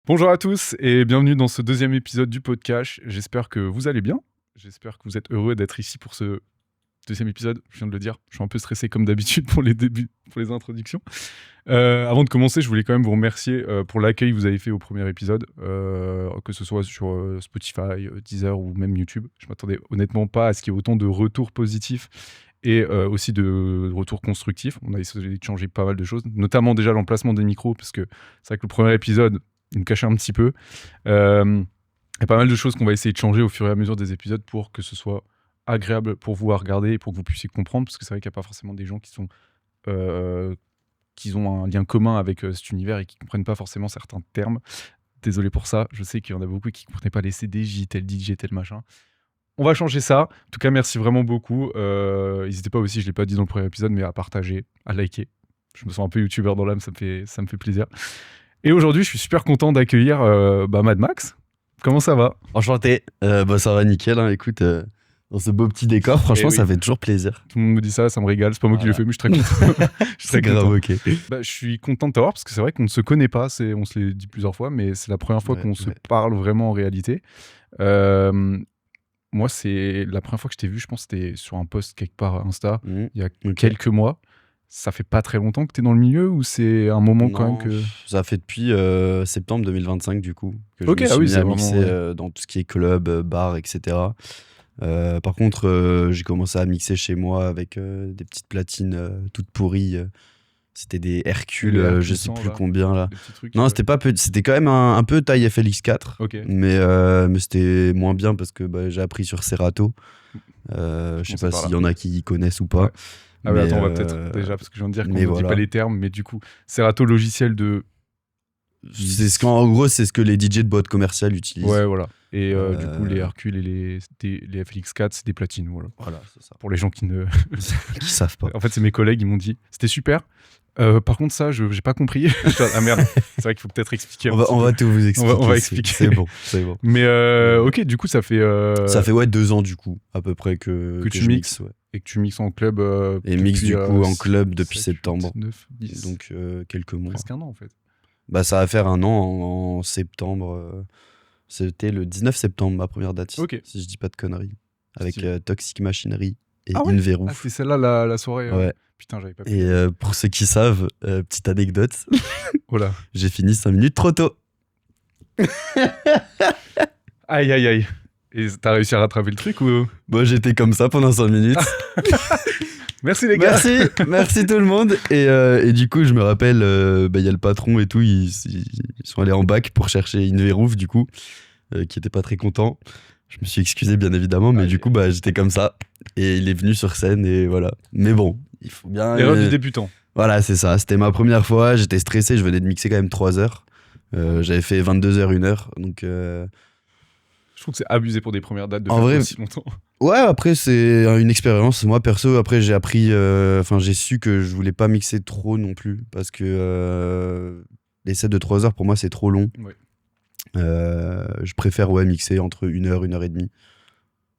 Bonjour à tous et bienvenue dans ce deuxième épisode du podcast. J'espère que vous allez bien. J'espère que vous êtes heureux d'être ici pour ce deuxième épisode. Je viens de le dire, je suis un peu stressé comme d'habitude pour les débuts, pour les introductions. Avant de commencer, je voulais quand même vous remercier pour l'accueil que vous avez fait au premier épisode, que ce soit sur Spotify, Deezer ou même YouTube. Je m'attendais honnêtement pas à ce qu'il y ait autant de retours positifs et aussi de retours constructifs. On a essayé de changer pas mal de choses, notamment déjà l'emplacement des micros, parce que c'est vrai que le premier épisode, il me cachait un petit peu. Il y a pas mal de choses qu'on va essayer de changer au fur et à mesure des épisodes pour que ce soit agréable pour vous à regarder et pour que vous puissiez comprendre, parce que c'est vrai qu'il n'y a pas forcément des gens qui ont un lien commun avec cet univers et qui ne comprennent pas forcément certains termes. Désolé pour ça, je sais qu'il y en a beaucoup qui ne comprenaient pas les CDJ, tel DJ, tel machin. On va changer ça. En tout cas, merci vraiment beaucoup. N'hésitez pas aussi, je ne l'ai pas dit dans le premier épisode, mais à partager, à liker. Je me sens un peu youtubeur dans l'âme, ça me fait plaisir. Et aujourd'hui, je suis super content d'accueillir Mad Max. Comment ça va ? Enchanté. Ça va nickel, hein. Écoute, dans ce beau petit décor, franchement, oui. Ça fait toujours plaisir. Tout le monde me dit ça me régale. C'est pas moi qui le fais, mais je suis très content. Je suis très grave, content. ok. Je suis content de t'avoir parce que c'est vrai qu'on ne se connaît pas. On se l'est dit plusieurs fois, mais c'est la première fois qu'on se parle vraiment en réalité. Moi, c'est la première fois que je t'ai vu, je pense que c'était sur un post quelque part Insta, il y a quelques mois. Ça fait pas très longtemps que t'es dans le milieu ou c'est un moment quand même que... Ça fait depuis septembre 2025 du coup que Ok, je me suis mis à vraiment, mixer dans tout ce qui est club, bar, etc. Par contre, j'ai commencé à mixer chez moi avec des petites platines toutes pourries. C'était des Hercule, je sais plus combien là. Non, c'était pas petit, c'était quand même un peu taille FLX4. Okay. Mais c'était moins bien parce que j'ai appris sur Serato. Je sais pas s'il y en a qui connaissent ou pas. Ouais. Ah mais attends, on va peut-être déjà, parce que je viens de dire qu'on ne dit pas les termes, mais du coup, Serato logiciel de... En gros, c'est ce que les DJ de boîte commerciale utilisent. Ouais, voilà. Et du coup, les Hercule et les FLX4, c'est des platines. Voilà, c'est ça. Pour les gens qui ne... qui savent pas. En fait, c'est mes collègues, ils m'ont dit, c'était super. Par contre, ça, j'ai pas compris. Ah merde, c'est vrai qu'il faut peut-être expliquer. On va tout vous expliquer. On va expliquer. C'est bon. Mais ok, du coup, ça fait... Ça fait 2 ans du coup, à peu près que tu mixes. Ouais. Et que tu mixes en club. Et mixe du coup en club depuis 7, septembre. 9, 10. Donc quelques mois. Presque un an en fait. Ça va faire un an en septembre. C'était le 19 septembre, ma première date, si je dis pas de conneries. Avec Toxic Machinery et Inveroof. Ah, c'est celle-là la soirée. Ouais. Putain, j'avais pas pu. Et pour ceux qui savent, petite anecdote, j'ai fini 5 minutes trop tôt. Aïe, aïe, aïe. Et t'as réussi à rattraper le truc ou... Moi, j'étais comme ça pendant 5 minutes. Merci les gars. Merci tout le monde. Et du coup, je me rappelle, y a le patron et tout, ils sont allés en bac pour chercher Inveroof, du coup, qui était pas très content. Je me suis excusé, bien évidemment, mais du coup, j'étais comme ça. Et il est venu sur scène et voilà. Mais bon, il faut bien... L'erreur du débutant. Voilà, c'est ça. C'était ma première fois. J'étais stressé. Je venais de mixer quand même 3 heures. J'avais fait 22 heures, 1 heure. Donc... Je trouve que c'est abusé pour des premières dates de faire aussi longtemps. Ouais, après, c'est une expérience. Moi, perso, après, j'ai appris... j'ai su que je voulais pas mixer trop non plus. Parce que les sets de 3 heures, pour moi, c'est trop long. Ouais. Je préfère mixer entre 1 heure, 1 heure et demie.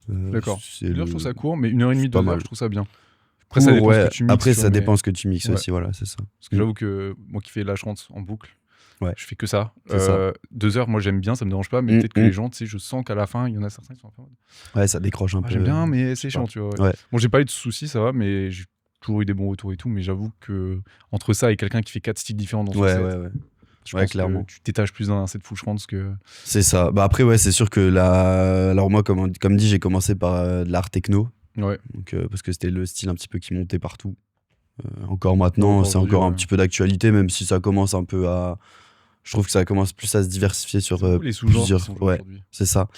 D'accord. 1 heure, je trouve ça court, mais 1 heure et demie, 2 heures, je trouve ça bien. Après, ça dépend ce que tu mixes. Après, ça dépend ce que tu mixes aussi, voilà, c'est ça. Parce que j'avoue que moi qui fais la chante en boucle, je fais que ça. Ça. 2 heures, moi j'aime bien, ça me dérange pas, mais peut-être que les gens, tu sais, je sens qu'à la fin, il y en a certains qui sont un peu... Ouais, ça décroche un peu. J'aime bien, mais c'est chiant, tu vois. Ouais. Bon, j'ai pas eu de soucis, ça va, mais j'ai toujours eu des bons retours et tout, mais j'avoue que entre ça et quelqu'un qui fait 4 styles différents dans son set, je pense clairement. Que tu t'étages plus dans un set full trance que... C'est ça. Après, c'est sûr que alors moi, comme dit, j'ai commencé par de l'art techno. Ouais. Donc, parce que c'était le style un petit peu qui montait partout. Encore maintenant, c'est encore un petit peu d'actualité, même si ça commence un peu à... Je trouve que ça commence plus à se diversifier sur les plusieurs... c'est ça.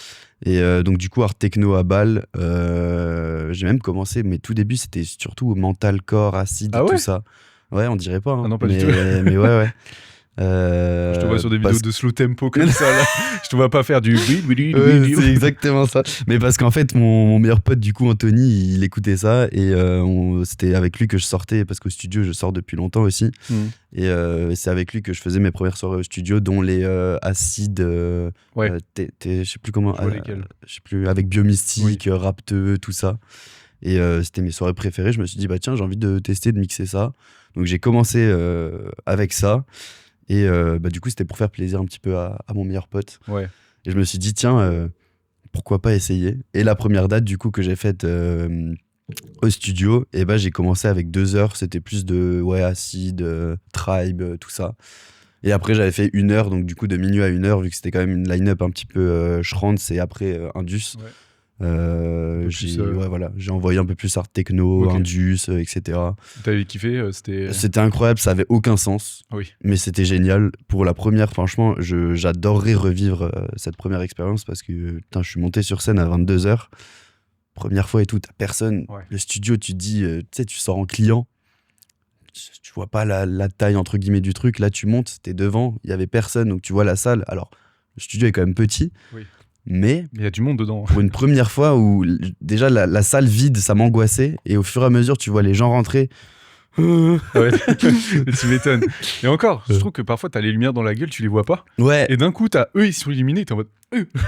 Et donc du coup, art techno à Bâle, j'ai même commencé, mes tout débuts, c'était surtout metalcore, acide, tout ça. Ouais, on dirait pas. Hein. Ah non, pas du tout. Mais ouais. Je te vois sur des vidéos de slow tempo comme ça là. Je te vois pas faire du c'est exactement ça. Mais parce qu'en fait mon meilleur pote du coup Anthony, il écoutait ça et c'était avec lui que je sortais parce qu'au studio je sors depuis longtemps aussi. Et c'est avec lui que je faisais mes premières soirées au studio, dont les acides je sais plus comment, je sais plus, avec Biomystique, Rapteux, tout ça. Et c'était mes soirées préférées. Je me suis dit tiens, j'ai envie de tester, de mixer ça. Donc j'ai commencé avec ça. Et du coup, c'était pour faire plaisir un petit peu à mon meilleur pote. Ouais. Et je me suis dit, tiens, pourquoi pas essayer. Et la première date, du coup, que j'ai faite au studio, et j'ai commencé avec 2 heures. C'était plus de acid, tribe, tout ça. Et après, j'avais fait 1 heure, donc du coup, de minuit à 1 heure, vu que c'était quand même une line-up un petit peu Schranz et après Indus. Ouais. J'ai envoyé un peu plus art techno, Indus, etc. T'avais kiffé C'était incroyable, ça avait aucun sens, mais c'était génial. Pour la première, franchement, j'adorerais revivre cette première expérience parce que je suis monté sur scène à 22h. Première fois et tout, t'as personne. Le studio, tu te dis, tu sais, tu sors en client. Tu vois pas la taille entre guillemets du truc. Là, tu montes, t'es devant, il y avait personne, donc tu vois la salle. Alors, le studio est quand même petit, mais il y a du monde dedans. Pour une première fois où déjà la salle vide, ça m'angoissait, et au fur et à mesure, tu vois les gens rentrer. Ouais, tu m'étonnes. Et encore, je trouve que parfois t'as les lumières dans la gueule, tu les vois pas. Ouais. Et d'un coup, eux, ils sont illuminés, t'es en mode.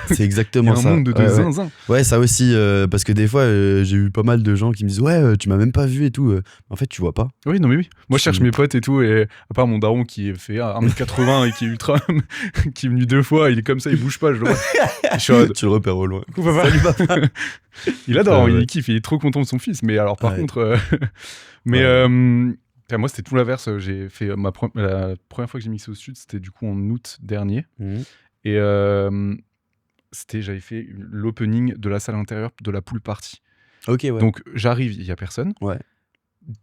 C'est exactement ça. Il y a un monde de zinzin. Ouais, ça aussi, parce que des fois, j'ai eu pas mal de gens qui me disent ouais, tu m'as même pas vu et tout. En fait, tu vois pas. Oui, non, mais oui. Moi, je cherche mes potes et tout, et à part mon daron qui fait 1m80 et qui est ultra. qui est venu 2 fois, il est comme ça, il bouge pas, je le vois. Tu le repères au loin. Salut, papa. Il adore, il kiffe, il est trop content de son fils, mais alors par contre. Moi, c'était tout l'inverse. J'ai fait la première fois que j'ai mixé au sud, c'était du coup en août dernier. Et j'avais fait l'opening de la salle intérieure de la pool party. Ok, ouais. Donc j'arrive, il y a personne. Ouais.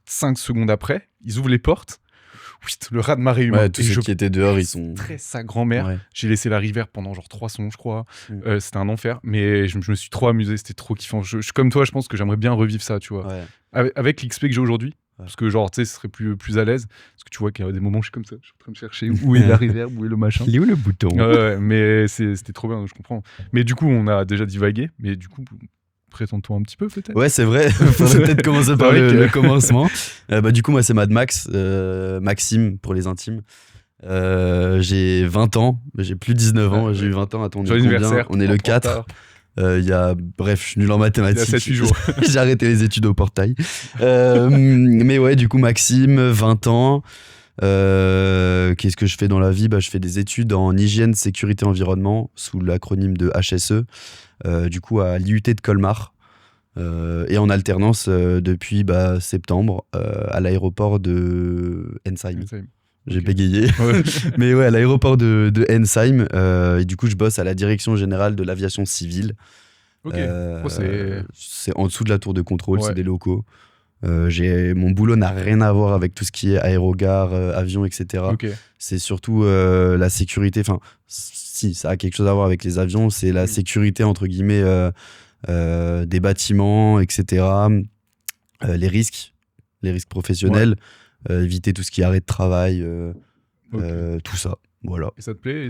5 secondes après, ils ouvrent les portes. Le raz de marée humain. Ouais, tous ceux qui étaient dehors, ils sont. Très sa grand-mère. Ouais. J'ai laissé la rivière pendant genre 3 sons, je crois. C'était un enfer, mais je me suis trop amusé. C'était trop kiffant. Comme toi, je pense que j'aimerais bien revivre ça, tu vois. Ouais. Avec l'XP que j'ai aujourd'hui. Parce que genre, tu sais, ce serait plus à l'aise. Parce que tu vois qu'il y a des moments, je suis comme ça. Je suis en train de chercher où est la rivière, où est le machin. Il est où le bouton mais c'était trop bien, je comprends. Mais du coup, on a déjà divagué. Mais du coup, présente-toi un petit peu, peut-être. Ouais, c'est vrai. Faudrait peut-être commencer par le commencement. Du coup, moi, c'est Mad Max, Maxime pour les intimes. J'ai 20 ans. J'ai plus 19 ans. J'ai eu 20 ans. Attends, on est anniversaire. On est le 4. Bref, je suis nul en mathématiques. Il y a 7-8 jours. J'ai arrêté les études au portail. Mais ouais, du coup, Maxime, 20 ans. Qu'est-ce que je fais dans la vie ? Je fais des études en hygiène, sécurité, environnement, sous l'acronyme de HSE, du coup à l'IUT de Colmar. Et en alternance depuis septembre à l'aéroport de Ensheim. J'ai bégayé. Ouais. Mais ouais, à l'aéroport de Ensheim. Et du coup, je bosse à la direction générale de l'aviation civile. Ok. C'est en dessous de la tour de contrôle, c'est des locaux. Mon boulot n'a rien à voir avec tout ce qui est aérogare, avion, etc. Okay. C'est surtout la sécurité. Enfin, si, ça a quelque chose à voir avec les avions. C'est la sécurité, entre guillemets, des bâtiments, etc. Les risques professionnels. Ouais. Éviter tout ce qui est arrêt de travail, tout ça. Voilà. Et ça te plaît ?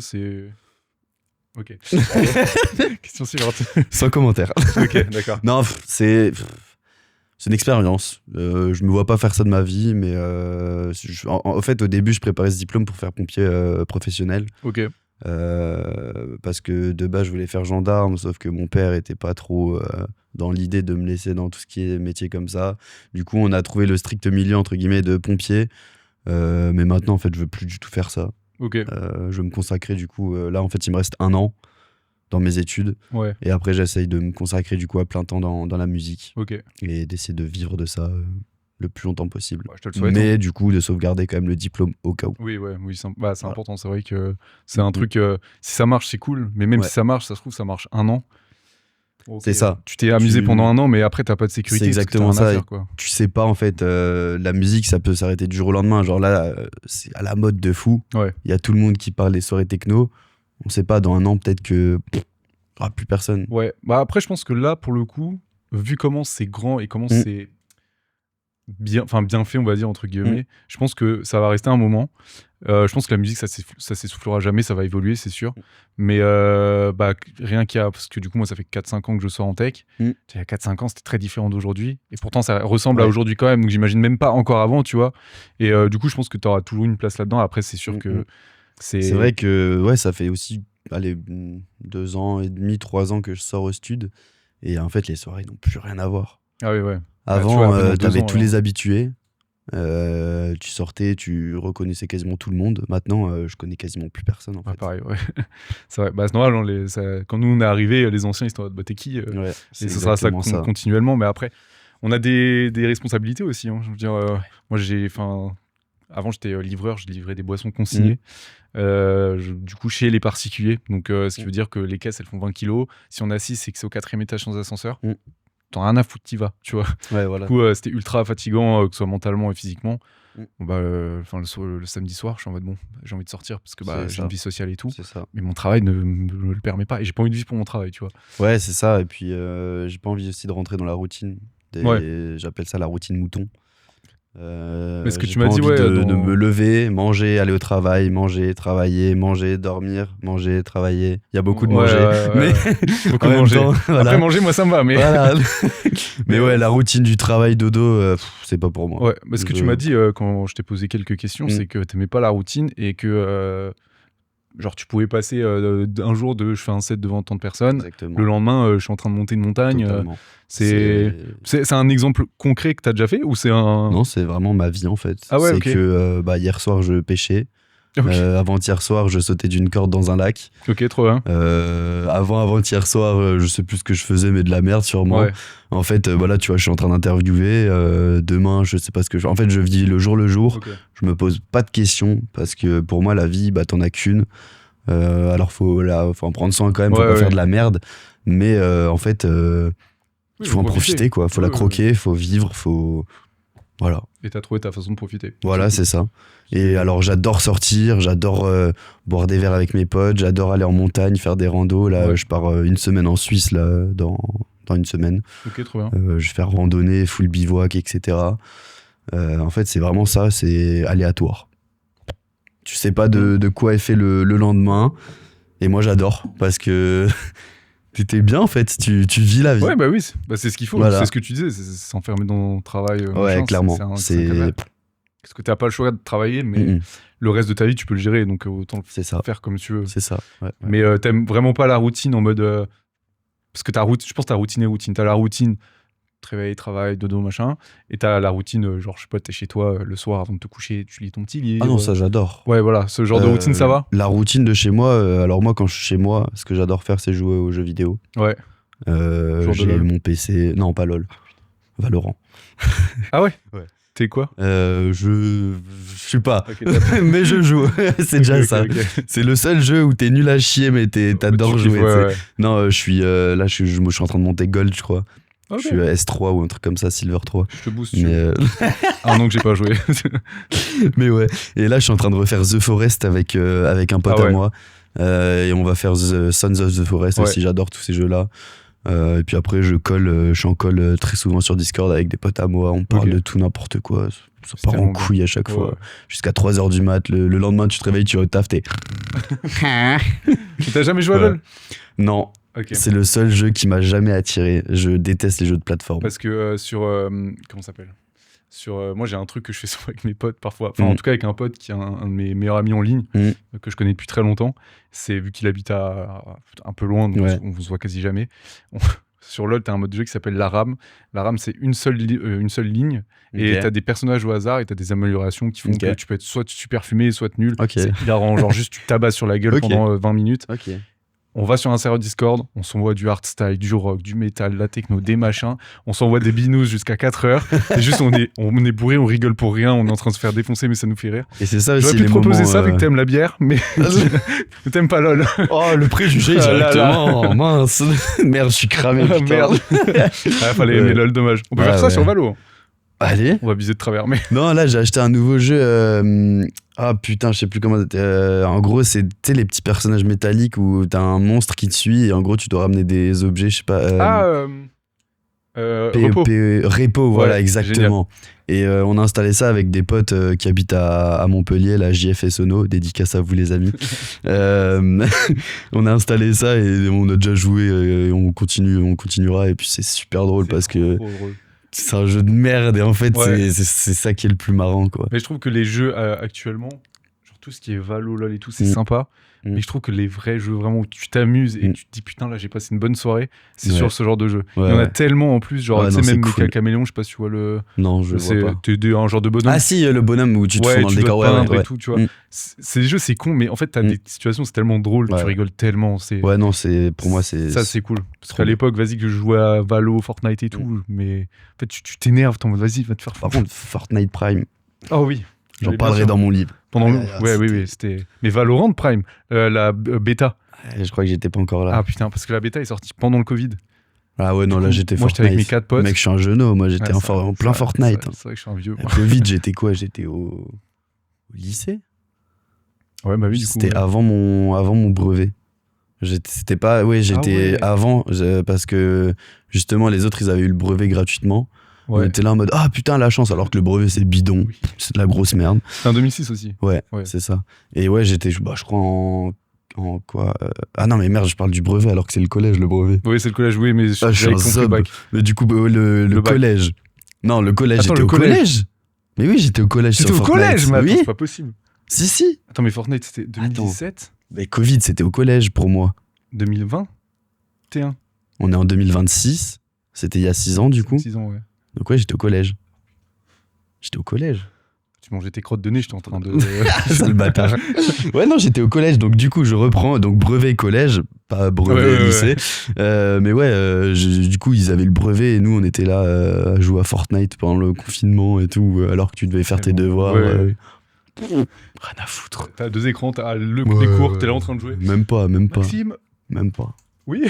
Ok. Question suivante. Sans commentaire. Ok, d'accord. Non, c'est une expérience. Je me vois pas faire ça de ma vie, mais en fait, au début, je préparais ce diplôme pour faire pompier professionnel. Ok. Parce que de base, je voulais faire gendarme, sauf que mon père était pas trop dans l'idée de me laisser dans tout ce qui est métier comme ça. Du coup, on a trouvé le strict milieu, entre guillemets, de pompier. Mais maintenant, en fait, je veux plus du tout faire ça. Ok. Je veux me consacrer, du coup, là, en fait, il me reste 1 an dans mes études. Ouais. Et après, j'essaye de me consacrer, du coup, à plein temps dans la musique. Ok. Et d'essayer de vivre de ça le plus longtemps possible. Ouais, je te le souhaite. Mais du coup, de sauvegarder quand même le diplôme au cas où. Oui, c'est important. C'est vrai que c'est un truc, si ça marche, c'est cool. Mais même si ça marche, ça se trouve, ça marche 1 an. Okay. C'est ça. Tu t'es amusé pendant 1 an, mais après, t'as pas de sécurité. C'est exactement ça. Faire, quoi. Tu sais pas, en fait, la musique, ça peut s'arrêter du jour au lendemain. Genre là, c'est à la mode de fou. Ouais. Il y a tout le monde qui parle des soirées techno. On sait pas, dans 1 an, peut-être que il n'y aura plus personne. Ouais. Après, je pense que là, pour le coup, vu comment c'est grand et comment c'est bien fait, on va dire, entre guillemets, je pense que ça va rester un moment. Je pense que la musique, ça s'essoufflera jamais, ça va évoluer, c'est sûr. Mais rien qu'il y a, parce que du coup, moi, ça fait 4-5 ans que je sors en tech. Il y a 4-5 ans, c'était très différent d'aujourd'hui. Et pourtant, ça ressemble à aujourd'hui quand même. Donc, j'imagine même pas encore avant, tu vois. Et du coup, je pense que tu auras toujours une place là-dedans. Après, c'est sûr que c'est vrai que ça fait aussi 2 ans et demi, 3 ans que je sors au stud. Et en fait, les soirées n'ont plus rien à voir. Ah oui, ouais. Avant, t'avais tous les habitués. Tu sortais, tu reconnaissais quasiment tout le monde. Maintenant, je connais quasiment plus personne, en fait. Pareil, ouais. C'est vrai. Bah, c'est normal, quand nous on est arrivés, les anciens, ils étaient en mode, bah, t'es qui Ouais, Et c'est ce sera ça exactement ça. continuellement. Mais après, on a des responsabilités aussi. Je veux dire, moi, avant, j'étais livreur, je livrais des boissons consignées. Du coup, chez les particuliers. Donc, ce qui veut dire que les caisses, elles font 20 kilos. Si on a 6, c'est que c'est au 4e étage sans ascenseur. T'en as rien à foutre, t'y vas, tu vois. Ouais, voilà. Du coup, c'était ultra fatigant, que ce soit mentalement et physiquement. Bon, bah, le samedi soir, je suis en mode, bon, j'ai envie de sortir parce que j'ai une vie sociale et tout. C'est ça. Mais mon travail ne me le permet pas. Et j'ai pas envie de vivre pour mon travail, tu vois. Ouais, c'est ça. Et puis, j'ai pas envie aussi de rentrer dans la routine. J'appelle ça la routine mouton. Mais ce que j'ai tu m'as dit, envie ouais, de me lever, manger, aller au travail, manger, travailler, manger, dormir, manger, travailler. Il y a beaucoup de manger. Mais beaucoup de manger. Voilà. Après, manger, moi, ça me va. Mais, voilà. Mais ouais, la routine du travail dodo, c'est pas pour moi. Ouais, mais ce que tu m'as dit quand je t'ai posé quelques questions, c'est que t'aimais pas la routine et que genre tu pouvais passer un jour je fais un set devant tant de personnes. Exactement. Le lendemain, je suis en train de monter une montagne. C'est un exemple concret que t'as déjà fait ou c'est un... Non, c'est vraiment ma vie en fait. Ah ouais, c'est okay. que hier soir, je pêchais. Okay. Avant-hier soir, je sautais d'une corde dans un lac. Ok, trop bien. Avant-hier soir, je sais plus ce que je faisais, mais de la merde sûrement. Ouais. En fait, voilà, tu vois, je suis en train d'interviewer. Demain, je sais pas ce que je... En fait, je vis le jour le jour. Okay. Je me pose pas de questions parce que pour moi, la vie, bah, t'en as qu'une. Alors, faut en prendre soin quand même, faut pas faire de la merde. Mais en fait, il faut en profiter, quoi. Faut la croquer, faut vivre, faut... Voilà. Et t'as trouvé ta façon de profiter. Voilà, c'est ça. Et alors, j'adore sortir, j'adore boire des verres avec mes potes, j'adore aller en montagne, faire des randos. Là, je pars une semaine en Suisse, là, dans une semaine. Ok, trop bien. Je vais faire randonnée, full bivouac, etc. En fait, c'est vraiment ça, c'est aléatoire. Tu sais pas de quoi est fait le lendemain. Et moi, j'adore, parce que... T'étais bien en fait, tu vis la vie. Ouais, bah oui, c'est ce qu'il faut. Voilà. C'est ce que tu disais, c'est s'enfermer dans ton travail. Ouais, machin, clairement. Parce que t'as pas le choix de travailler, mais le reste de ta vie, tu peux le gérer, donc autant le faire comme tu veux. C'est ça. Ouais. Mais t'aimes vraiment pas la routine en mode. Parce que je pense que t'as routine. T'as la routine, réveil, travail, dodo, machin. Et t'as la routine, genre, je sais pas, t'es chez toi le soir avant de te coucher, tu lis ton petit livre. Ah non, ça j'adore. Ouais, voilà, ce genre de routine, ça va. La routine de chez moi, alors moi, quand je suis chez moi, ce que j'adore faire, c'est jouer aux jeux vidéo. Ouais. J'ai mon PC. Non, pas LOL. Valorant. Ah ouais. Ouais. T'es quoi? Je suis pas. Okay, mais je joue. C'est déjà ça. C'est le seul jeu où t'es nul à chier, mais t'adores jouer. Ouais. Non, je suis là, je suis en train de monter Gold, je crois. Okay. Je suis à S3 ou un truc comme ça, Silver 3. Je te booste. Ah non, que j'ai pas joué. Mais ouais. Et là, je suis en train de refaire The Forest avec un pote à moi. Et on va faire The Sons of the Forest aussi. J'adore tous ces jeux-là. Et puis après, je suis en call très souvent sur Discord avec des potes à moi. On parle de tout, n'importe quoi. Ça part en couille à chaque fois. Jusqu'à 3h du mat. Le lendemain, tu te réveilles, tu vas au taf, t'es. T'as jamais joué à LoL? Non. Okay. C'est le seul jeu qui m'a jamais attiré. Je déteste les jeux de plateforme. Parce que comment ça s'appelle? Moi, j'ai un truc que je fais souvent avec mes potes parfois. Enfin, en tout cas, avec un pote qui est un de mes meilleurs amis en ligne, que je connais depuis très longtemps. C'est vu qu'il habite un peu loin, donc on se voit quasi jamais. Sur LoL, t'as un mode de jeu qui s'appelle la RAM. La RAM, c'est une seule ligne. Et t'as des personnages au hasard et t'as des améliorations qui font que tu peux être soit super fumé, soit nul. C'est hilarant. Genre, juste tu tabasses sur la gueule pendant 20 minutes. On va sur un serveur Discord, on s'envoie du hardstyle, du rock, du métal, la techno, des machins. On s'envoie des binous jusqu'à 4h. Et juste, on est bourré, on rigole pour rien, on est en train de se faire défoncer, mais ça nous fait rire. Et c'est ça aussi. J'aurais pu te proposer ça avec que t'aimes la bière, mais t'aimes pas LoL. Oh, le préjugé directement. Mince. Merde, je suis cramé. Merde. Fallait aimer LoL, dommage. On peut faire ça sur Valo. Allez. On va viser de travers, mais... Non, là, j'ai acheté un nouveau jeu. Ah putain, je sais plus comment... en gros, c'est les petits personnages métalliques où t'as un monstre qui te suit et en gros, tu dois ramener des objets, je sais pas... Repo, voilà, exactement. Génial. Et on a installé ça avec des potes qui habitent à Montpellier, la JF et Sono, dédicace à vous les amis. On a installé ça et on a déjà joué et on continuera et puis c'est super drôle parce que... Drôle. C'est un jeu de merde et en fait c'est ça qui est le plus marrant quoi. Mais je trouve que les jeux actuellement, genre tout ce qui est Valo, LoL et tout, c'est sympa, Mais je trouve que les vrais jeux vraiment où tu t'amuses et tu te dis putain là j'ai passé une bonne soirée, c'est sur ce genre de jeu. Il y en a tellement en plus, genre tu sais même Mecha Caméléon, je sais pas si tu vois le. Non, je vois pas. T'es un genre de bonhomme. Ah si, le bonhomme où tu te fous dans le décor, et tout, tu vois. C'est des jeux, c'est con, mais en fait t'as des situations, c'est tellement drôle, tu rigoles tellement. Ouais non, pour moi c'est. Ça c'est cool. Parce qu'à l'époque, vas-y que je jouais à Valo, Fortnite et tout, mais en fait tu t'énerves, t'es en mode vas-y va te faire. Par contre, Fortnite Prime. Oh oui. J'en parlerai dans mon livre. Oui, c'était. Mais Valorant Prime, la bêta. Je crois que j'étais pas encore là. Ah putain, parce que la bêta est sortie pendant le Covid. Ah ouais, non, là j'étais Moi j'étais avec mes 4 potes. Mec, je suis un jeuneau, moi j'étais en plein Fortnite. C'est vrai que je suis un vieux. Covid, j'étais quoi? J'étais au lycée? Ouais, bah oui, du coup. C'était avant mon brevet. C'était pas. Ouais, j'étais avant, parce que justement les autres ils avaient eu le brevet gratuitement. On était là en mode ah putain la chance, alors que le brevet c'est bidon, c'est de la grosse merde. C'est en 2006 aussi. Ouais. C'est ça. Et ouais, j'étais je crois en quoi ah non mais merde, je parle du brevet alors que c'est le collège le brevet. Oui, c'est le collège, oui, mais je suis un zob. Mais du coup le collège. Non, le collège, j'étais au collège. Mais oui, j'étais au collège. J'étais au collège, mais attends, c'est pas possible. Si. Attends, mais Fortnite c'était 2017. Mais Covid, c'était au collège pour moi. 2020 T1. On est en 2026, c'était il y a 6 ans du coup. 6 ans, ouais. Donc ouais, j'étais au collège. Tu mangeais tes crottes de nez, j'étais en train de... C'est le bâtard. Ouais, non, j'étais au collège, donc du coup, je reprends. Donc brevet collège, pas brevet lycée. Mais ouais, du coup, ils avaient le brevet et nous, on était là à jouer à Fortnite pendant le confinement et tout, alors que tu devais faire tes devoirs. Rien à foutre. T'as 2 écrans, t'as les cours, t'es là en train de jouer. Même pas. Maxime. Même pas. Oui.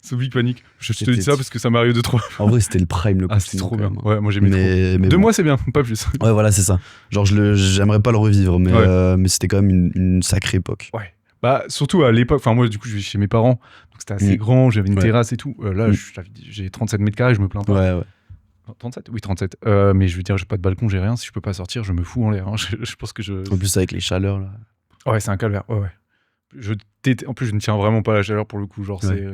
C'est Big Panic. Je te dis ça parce que ça m'arrive de trop. En vrai, c'était le prime, le c'était trop bien. Ouais, moi j'aimais trop. Mais 2 mois, c'est bien, pas plus. Ouais, voilà, c'est ça. Genre, j'aimerais pas le revivre, mais c'était quand même une sacrée époque. Ouais. Bah, surtout à l'époque, enfin, moi, du coup, je vais chez mes parents, donc c'était assez grand, j'avais une terrasse et tout. Là, j'ai 37 mètres carrés, je me plains pas. Ouais. 37 ? Oui, 37. Mais je veux dire, j'ai pas de balcon, j'ai rien. Si je peux pas sortir, je me fous en l'air. Hein. Je pense que En plus, avec les chaleurs, là. Ouais, c'est un calvaire. Ouais. En plus, je ne tiens vraiment pas à la chaleur pour le coup. Genre, c'est.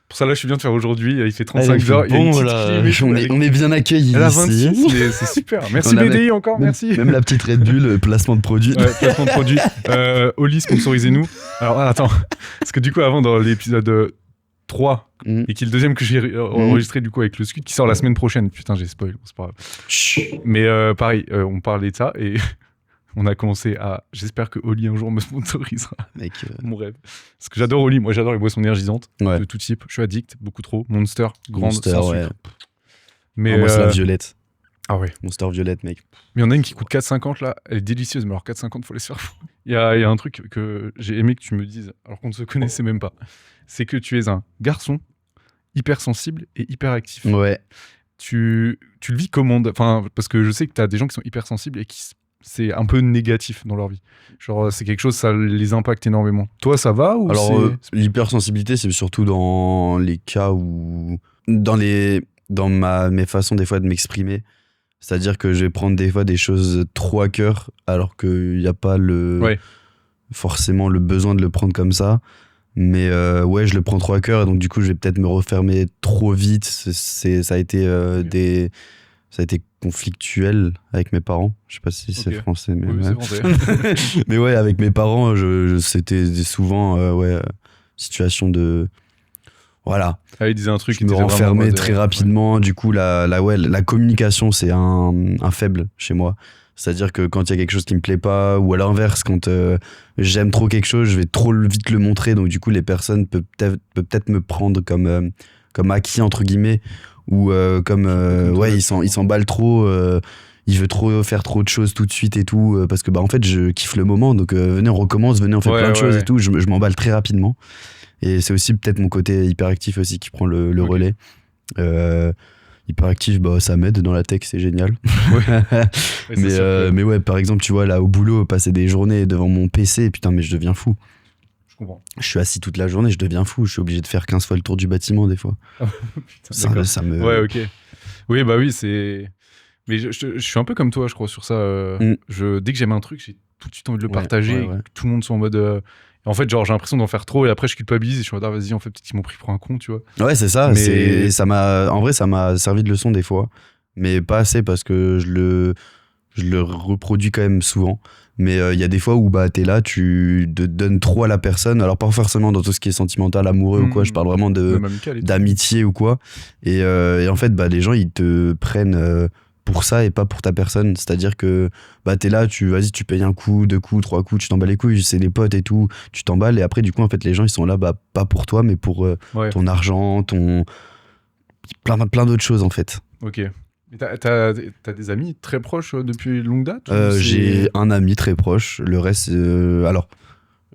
Pour ça, là, je suis bien de faire aujourd'hui. Il fait 35 heures. Bon, là, on est bien accueillis. Elle a 26, c'est super. Merci BDI encore, merci. Même la petite Red Bull, placement de produit. Ouais, placement de produit. Oli, sponsorisez-nous. Alors, attends. Parce que du coup, avant, dans l'épisode 3, et qui est le deuxième que j'ai enregistré du coup avec le Scud, qui sort la semaine prochaine. Putain, j'ai spoil. C'est pas grave. Mais pareil, on parlait de ça et. On a commencé à... J'espère que Oli un jour me sponsorisera. Mec, mon rêve. Parce que j'adore Oli. Moi, j'adore les boissons énergisantes de tout type. Je suis addict, beaucoup trop. Monster, grande, sans sucre. Mais moi, c'est la violette. Ah ouais. Monster violette, mec. Mais il y en a une qui coûte 4,50 là. Elle est délicieuse, mais alors 4,50, faut les se faire foutre. Il y a un truc que j'ai aimé que tu me dises, alors qu'on ne se connaissait même pas. C'est que tu es un garçon hypersensible et hyperactif. Ouais. Tu le vis comment? Enfin, parce que je sais que tu as des gens qui sont hypersensibles et qui... c'est un peu négatif dans leur vie. Genre, c'est quelque chose, ça les impacte énormément. Toi, ça va ou Alors, l'hypersensibilité, c'est surtout dans les cas où... Dans mes façons, des fois, de m'exprimer. C'est-à-dire que je vais prendre des fois des choses trop à cœur, alors qu'il n'y a pas forcément le besoin de le prendre comme ça. Mais ouais, je le prends trop à cœur, et donc du coup, je vais peut-être me refermer trop vite. Ça a été ça a été conflictuel avec mes parents. Je sais pas si c'est français, mais oui, c'est français. Mais ouais, avec mes parents, c'était souvent situation de voilà. Ah, ils disaient un truc. Je me renfermais très rapidement. Ouais. Du coup, la communication, c'est un faible chez moi. C'est-à-dire que quand il y a quelque chose qui me plaît pas, ou à l'inverse, quand j'aime trop quelque chose, je vais trop vite le montrer. Donc du coup, les personnes peuvent peut-être me prendre comme acquis entre guillemets. Ou ils s'emballent trop, il veut trop faire trop de choses tout de suite et tout, parce que en fait je kiffe le moment, donc venez on recommence, venez on fait plein de choses et tout, je m'emballe très rapidement, et c'est aussi peut-être mon côté hyperactif aussi qui prend le relais. Hyperactif, ça m'aide dans la tech, c'est génial. Mais ouais, par exemple, tu vois, là au boulot, passer des journées devant mon PC, putain, mais je deviens fou. Je suis assis toute la journée, je deviens fou. Je suis obligé de faire 15 fois le tour du bâtiment, des fois. Putain, ça me... Ouais, ok. Oui, bah oui, c'est... Mais je suis un peu comme toi, je crois, sur ça. Dès que j'aime un truc, j'ai tout de suite envie de le partager. Et que tout le monde soit en mode... En fait, genre, j'ai l'impression d'en faire trop et après, je culpabilise et je suis en mode, vas-y, en fait, peut-être qu'ils m'ont pris pour un con, tu vois. Ouais, c'est ça. En vrai, ça m'a servi de leçon des fois. Mais pas assez parce que je je le reproduis quand même souvent. Mais il y a des fois où t'es là, tu te donnes trop à la personne. Alors pas forcément dans tout ce qui est sentimental, amoureux ou quoi. Je parle vraiment d'amitié ou quoi. Et en fait, les gens, ils te prennent pour ça et pas pour ta personne. C'est-à-dire que t'es là, tu payes un coup, 2 coups, 3 coups, tu t'emballes les couilles, c'est des potes et tout, tu t'emballes. Et après, du coup, en fait, les gens, ils sont là, pas pour toi, mais pour ton argent, plein d'autres choses, en fait. Ok. T'as des amis très proches depuis longue date J'ai un ami très proche, le reste, alors.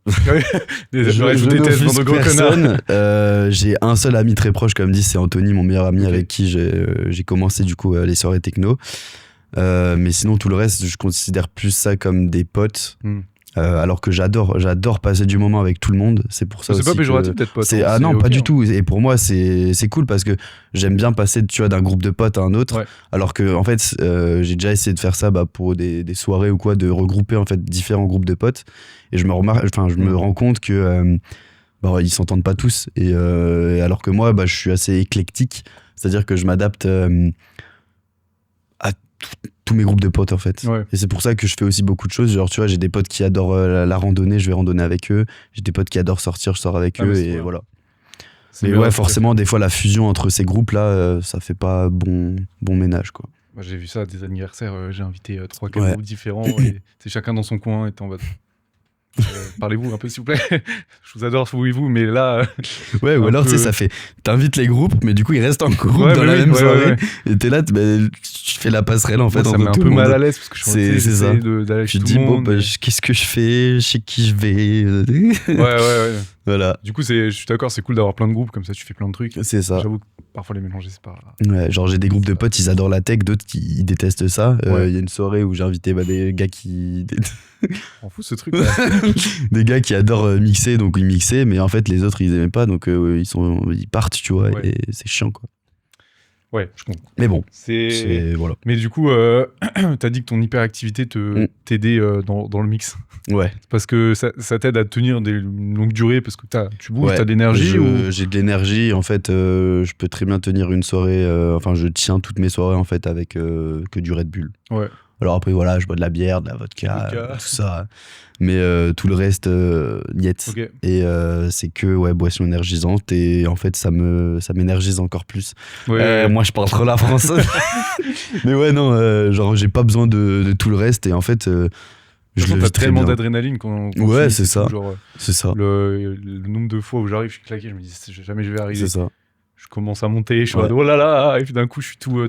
je déteste dans de gros connards. J'ai un seul ami très proche, comme dit, c'est Anthony, mon meilleur ami, avec qui j'ai commencé du coup les soirées techno. Mais sinon, tout le reste, je considère plus ça comme des potes. Alors que j'adore passer du moment avec tout le monde. C'est pour ça aussi. C'est pas péjoratif d'être pote. Ah non, pas du tout. Et pour moi, c'est cool parce que j'aime bien passer, tu vois, d'un groupe de potes à un autre. Ouais. Alors que, en fait, j'ai déjà essayé de faire ça pour des soirées ou quoi, de regrouper en fait différents groupes de potes. Et je me rends compte que ils s'entendent pas tous. Et alors que moi, je suis assez éclectique. C'est-à-dire que je m'adapte à tous mes groupes de potes en fait. Ouais. Et c'est pour ça que je fais aussi beaucoup de choses. Genre, tu vois, j'ai des potes qui adorent la randonnée, je vais randonner avec eux. J'ai des potes qui adorent sortir, je sors avec eux et voilà. Mais ouais, forcément, des fois, la fusion entre ces groupes-là, ça fait pas bon ménage, quoi. Moi, j'ai vu ça à des anniversaires, j'ai invité 3-4 groupes différents et c'est chacun dans son coin et t'es en mode... parlez-vous un peu s'il vous plaît. Je vous adore vous, mais là ouais, ou alors tu sais, ça fait t'invites les groupes mais du coup ils restent en groupe dans la même soirée et t'es là, tu fais la passerelle en fait. Ça me met un peu mal à l'aise parce que je c'est ça. D'aller tu te dis qu'est-ce que je fais, chez qui je vais. ouais. Voilà. Du coup je suis d'accord, c'est cool d'avoir plein de groupes comme ça, tu fais plein de trucs. C'est ça. J'avoue que parfois les mélanger c'est pas... Ouais, genre j'ai des groupes de potes, ils adorent la tech, d'autres qui détestent ça. Y a une soirée où j'ai invité des gars qui... On fout ce truc là. Des gars qui adorent mixer, donc ils mixaient, mais en fait les autres ils aimaient pas, donc ils partent, tu vois, et c'est chiant quoi. Ouais, je comprends. Mais bon, voilà. Mais du coup, t'as dit que ton hyperactivité t'aidait dans le mix. Ouais. Parce que ça t'aide à tenir des longues durées, parce que tu bouges, t'as de l'énergie J'ai de l'énergie, en fait, je peux très bien tenir une soirée, je tiens toutes mes soirées en fait avec que du Red Bull. Ouais. Alors après, voilà, je bois de la bière, de la vodka. Tout ça. Mais tout le reste, niet. Okay. Et c'est que boisson énergisante. Et en fait, ça m'énergise encore plus. Ouais. Moi, je parle trop la française. Mais ouais, non, genre, j'ai pas besoin de tout le reste. Et en fait, je le vis tellement d'adrénaline quand ouais, c'est ça. C'est ça. Le nombre de fois où j'arrive, je suis claqué, je me dis, jamais je vais arriver. C'est ça. Je commence à monter, je suis en mode, oh là là, et puis d'un coup, je suis tout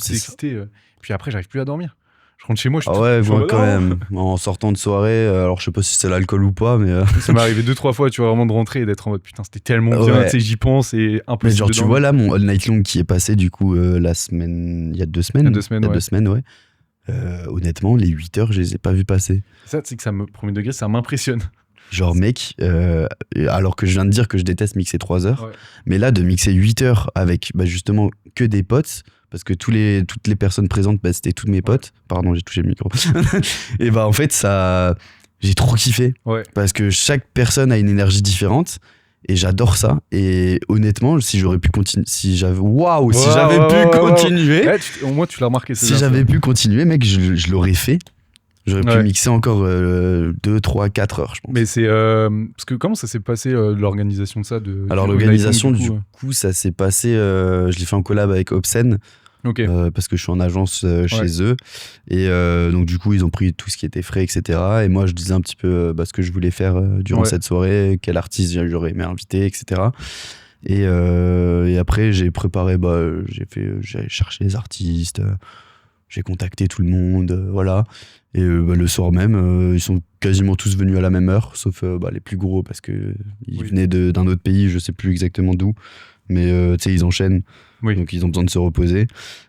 excité. Et puis après, j'arrive plus à dormir. Je rentre chez moi, je suis moi quand même. En sortant de soirée, alors je sais pas si c'est l'alcool ou pas, mais. Ça m'est arrivé 2-3 fois, tu vois, vraiment de rentrer et d'être en mode putain, c'était tellement bien, tu sais, j'y pense et impossible. Mais genre, tu vois là, mon All Night Long qui est passé du coup la semaine. Il y a 2 semaines. Il y a 2 semaines, ouais. Honnêtement, les 8 heures, je les ai pas vus passer. Ça, tu sais que premier degré, ça m'impressionne. Genre, mec, alors que je viens de dire que je déteste mixer 3 heures, mais là, de mixer 8 heures avec justement que des potes. Parce que toutes les personnes présentes, c'était toutes mes potes. Pardon, j'ai touché le micro. Et en fait, j'ai trop kiffé. Ouais. Parce que chaque personne a une énergie différente. Et j'adore ça. Et honnêtement, si j'aurais pu continuer, si j'avais pu continuer. Au moins, tu l'as remarqué. Si j'avais pu continuer, mec, je l'aurais fait. J'aurais pu mixer encore 2, 3, 4 heures, je pense. Mais c'est... parce que comment ça s'est passé, l'organisation de ça Alors, l'organisation, du coup, ça s'est passé... je l'ai fait en collab avec Obscene. Okay. Parce que je suis en agence chez eux. Et donc, du coup, ils ont pris tout ce qui était frais, etc. Et moi, je disais un petit peu ce que je voulais faire durant cette soirée, quel artiste j'aurais aimé inviter, etc. Et après, j'ai préparé... j'ai cherché les artistes... J'ai contacté tout le monde, voilà. Et le soir même, ils sont quasiment tous venus à la même heure, sauf les plus gros, parce qu'ils venaient d'un autre pays, je sais plus exactement d'où. Mais tu sais, ils enchaînent, donc ils ont besoin de se reposer.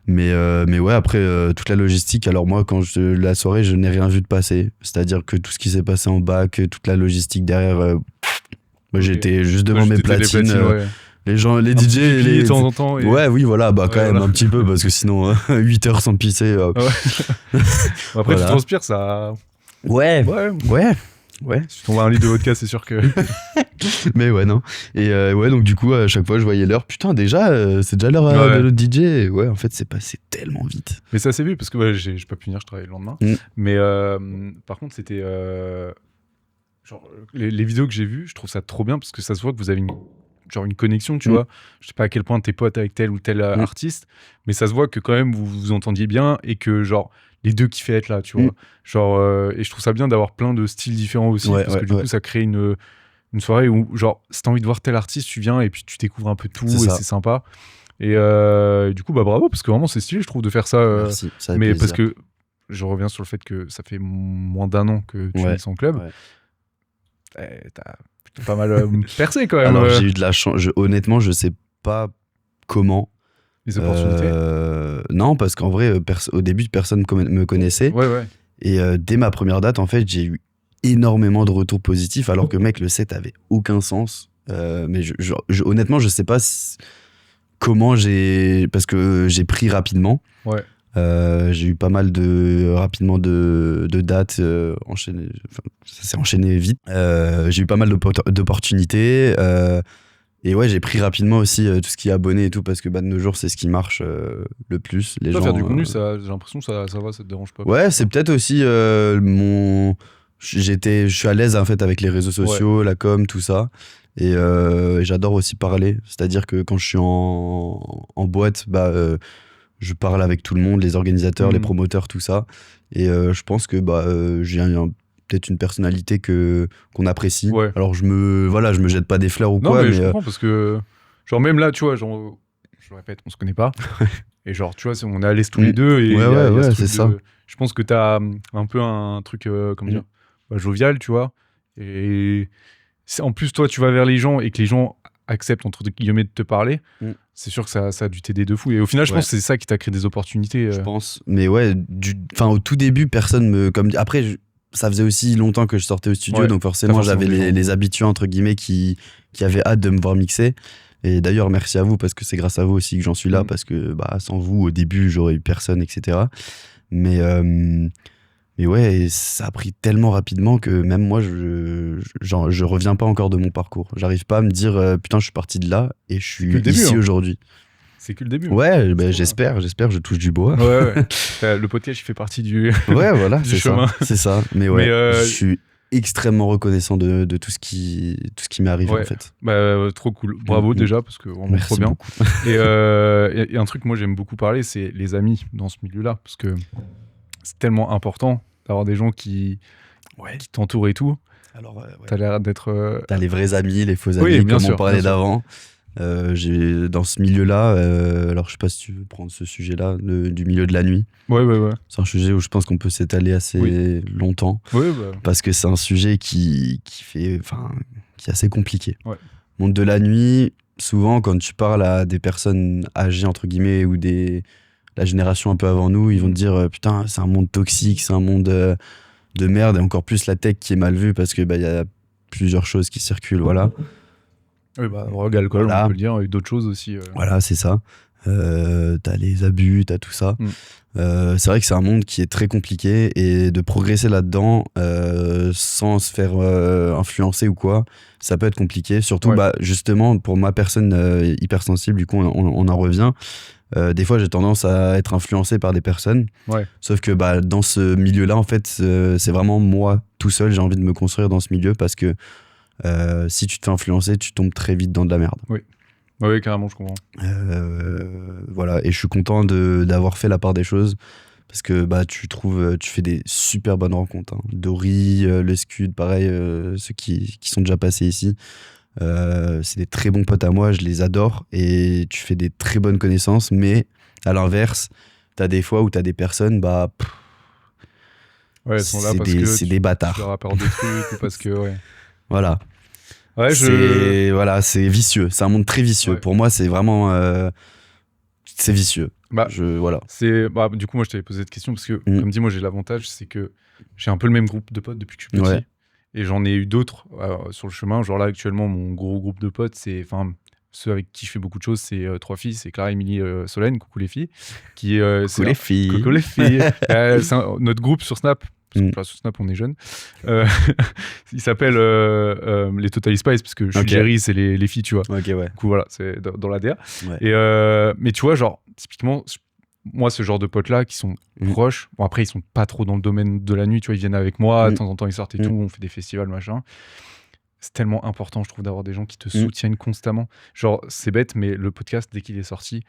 Mais ouais, après, toute la logistique, alors moi, la soirée, je n'ai rien vu de passer. C'est-à-dire que tout ce qui s'est passé en bac, toute la logistique derrière, moi j'étais juste devant mes platines. Les gens, les DJ, de temps en temps. Ouais, oui, voilà, quand même un petit peu, parce que sinon, 8 heures sans pisser. Après, tu transpires, ça. Ouais. Ouais. Si tu t'envoies un litre de vodka, c'est sûr que. Mais ouais, non. Et ouais, donc du coup, à chaque fois, je voyais l'heure. Putain, déjà, c'est déjà l'heure Ouais. de l'autre DJ. Et ouais, en fait, c'est passé tellement vite. Mais ça s'est vu parce que ouais, j'ai pas pu venir, je travaillais le lendemain. Mais par contre, c'était. Genre, les vidéos que j'ai vues, je trouve ça trop bien parce que ça se voit que vous avez une connexion, tu vois. Je sais pas à quel point t'es pote avec tel ou tel artiste, mais ça se voit que quand même vous vous entendiez bien et que genre les deux kiffaient être là, tu vois. Genre, et je trouve ça bien d'avoir plein de styles différents aussi parce que du coup ça crée une soirée où genre si t'as envie de voir tel artiste, tu viens et puis tu découvres un peu tout et c'est sympa. Et du coup bah bravo parce que vraiment c'est stylé je trouve de faire ça. Merci, ça fait mais plaisir. parce que je reviens sur le fait que ça fait moins d'un an que tu es sans club. T'as pas mal percé quand même. Alors j'ai eu de la chance. Honnêtement, je sais pas comment. Les opportunités. Non, parce qu'en vrai, au début, personne me connaissait. Ouais. Et dès ma première date, en fait, j'ai eu énormément de retours positifs, alors que mec, le set avait aucun sens. Mais honnêtement, je sais pas comment parce que j'ai pris rapidement. Ouais. J'ai eu pas mal rapidement de dates enchaînées. Ça s'est enchaîné vite. J'ai eu pas mal d'opportunités. Et ouais, j'ai pris rapidement aussi tout ce qui est abonné et tout, parce que de nos jours, c'est ce qui marche le plus. Les gens, faire du contenu, ça, j'ai l'impression que ça va, ça te dérange pas. Ouais, c'est peut-être aussi je suis à l'aise en fait avec les réseaux sociaux, la com, tout ça. Et j'adore aussi parler. C'est-à-dire que quand je suis en boîte, je parle avec tout le monde, les organisateurs, les promoteurs, tout ça. Et je pense que j'ai peut-être une personnalité qu'on apprécie. Ouais. Alors je me jette pas des fleurs ou non, quoi. Mais je comprends parce que genre même là, tu vois, genre, je le répète, on se connaît pas. Et genre, tu vois, on est à l'aise tous les deux. Et ouais, c'est ça. Je pense que t'as un peu un truc, comment dire, jovial, tu vois. Et en plus, toi, tu vas vers les gens et que les gens acceptent, entre guillemets, de te parler. C'est sûr que ça a dû t'aider de fou. Et au final, je pense que c'est ça qui t'a créé des opportunités. Je pense. Mais ouais, au tout début, personne me. Après, ça faisait aussi longtemps que je sortais au studio, donc forcément, j'avais les habitués, entre guillemets, qui avaient hâte de me voir mixer. Et d'ailleurs, merci à vous, parce que c'est grâce à vous aussi que j'en suis là, parce que sans vous, au début, j'aurais eu personne, etc. Mais ouais, ça a pris tellement rapidement que même moi, je reviens pas encore de mon parcours. J'arrive pas à me dire, putain, je suis parti de là et je suis ici aujourd'hui. C'est que le début. Ouais, j'espère, je touche du bois. Ouais. Le podcast, il fait partie du voilà, du chemin. C'est ça. Mais ouais, je suis extrêmement reconnaissant de tout ce qui m'est arrivé en fait. Trop cool. Bravo déjà, parce que vraiment trop bien. Et un truc, moi, j'aime beaucoup parler, c'est les amis dans ce milieu-là, parce que c'est tellement important d'avoir des gens qui t'entourent et tout. Alors, t'as l'air d'être... T'as les vrais amis, les faux amis, comme on parlait d'avant. Dans ce milieu-là, alors je sais pas si tu veux prendre ce sujet-là, du milieu de la nuit. Ouais. C'est un sujet où je pense qu'on peut s'étaler assez longtemps. Parce que c'est un sujet qui est assez compliqué. Monde de la nuit, souvent quand tu parles à des personnes âgées, entre guillemets, ou la génération un peu avant nous, ils vont te dire putain, c'est un monde toxique, c'est un monde de merde, et encore plus la tech qui est mal vue parce que y a plusieurs choses qui circulent, voilà. Oui, drogue, alcool, on peut le dire, et d'autres choses aussi. Voilà, c'est ça. T'as les abus, t'as tout ça. C'est vrai que c'est un monde qui est très compliqué, et de progresser là-dedans sans se faire influencer ou quoi, ça peut être compliqué. Surtout, justement, pour ma personne hypersensible, du coup, on en revient. Des fois, j'ai tendance à être influencé par des personnes. Sauf que dans ce milieu-là, en fait, c'est vraiment moi, tout seul, j'ai envie de me construire dans ce milieu, parce que si tu te fais influencer, tu tombes très vite dans de la merde. Oui, carrément, je comprends. Voilà, et je suis content d'avoir fait la part des choses, parce que tu fais des super bonnes rencontres. Dory, le Scud, pareil, ceux qui sont déjà passés ici. C'est des très bons potes à moi, je les adore, et tu fais des très bonnes connaissances, mais à l'inverse, t'as des fois où t'as des personnes, elles sont là parce que c'est des bâtards. Tu leur apportes des trucs, ou parce que, Voilà. Ouais, c'est vicieux, c'est un monde très vicieux. Pour moi, c'est vraiment c'est vicieux. Voilà. Du coup, moi, je t'avais posé cette question parce que, comme dit, moi, j'ai l'avantage, c'est que j'ai un peu le même groupe de potes depuis que je suis petit. Et j'en ai eu d'autres sur le chemin. Genre là, actuellement, mon gros groupe de potes, c'est ceux avec qui je fais beaucoup de choses, c'est 3 filles, c'est Clara, Émilie, Solène, coucou les filles. Coucou les filles. Coucou les filles. C'est notre groupe sur Snap. parce que sur Snap on est jeunes. Il s'appelle les Totally Spies, parce que je suis Jerry, c'est les filles, tu vois. Ok, ouais. Du coup voilà, c'est dans la DA. Ouais. Et mais tu vois, genre typiquement, moi ce genre de potes là qui sont proches, bon après ils sont pas trop dans le domaine de la nuit, tu vois, ils viennent avec moi, de temps en temps ils sortent et tout, on fait des festivals machin. C'est tellement important, je trouve, d'avoir des gens qui te soutiennent constamment. Genre, c'est bête, mais le podcast, dès qu'il est sorti,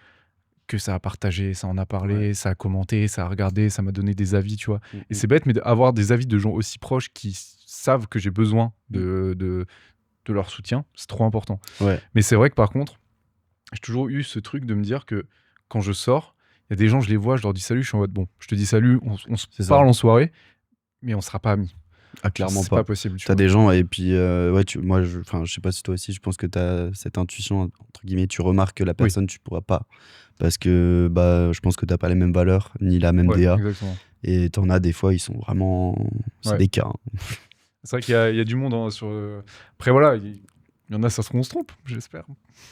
que ça a partagé, ça en a parlé, ça a commenté, ça a regardé, ça m'a donné des avis, tu vois. Et c'est bête, mais avoir des avis de gens aussi proches qui savent que j'ai besoin de leur soutien, c'est trop important. Ouais. Mais c'est vrai que par contre, j'ai toujours eu ce truc de me dire que quand je sors, il y a des gens, je les vois, je leur dis salut, je suis en mode bon, je te dis salut, on se parle en soirée, mais on sera pas amis. Ah, clairement c'est pas possible. T'as des gens, et puis moi, je sais pas si toi aussi, je pense que t'as cette intuition, entre guillemets, tu remarques que la personne, tu pourras pas. Parce que je pense que t'as pas les mêmes valeurs, ni la même DA. Exactement. Et t'en as des fois, ils sont vraiment. C'est des cas. Hein. C'est vrai qu'il y a du monde sur. Après, voilà, il y en a, ça se trompe, j'espère.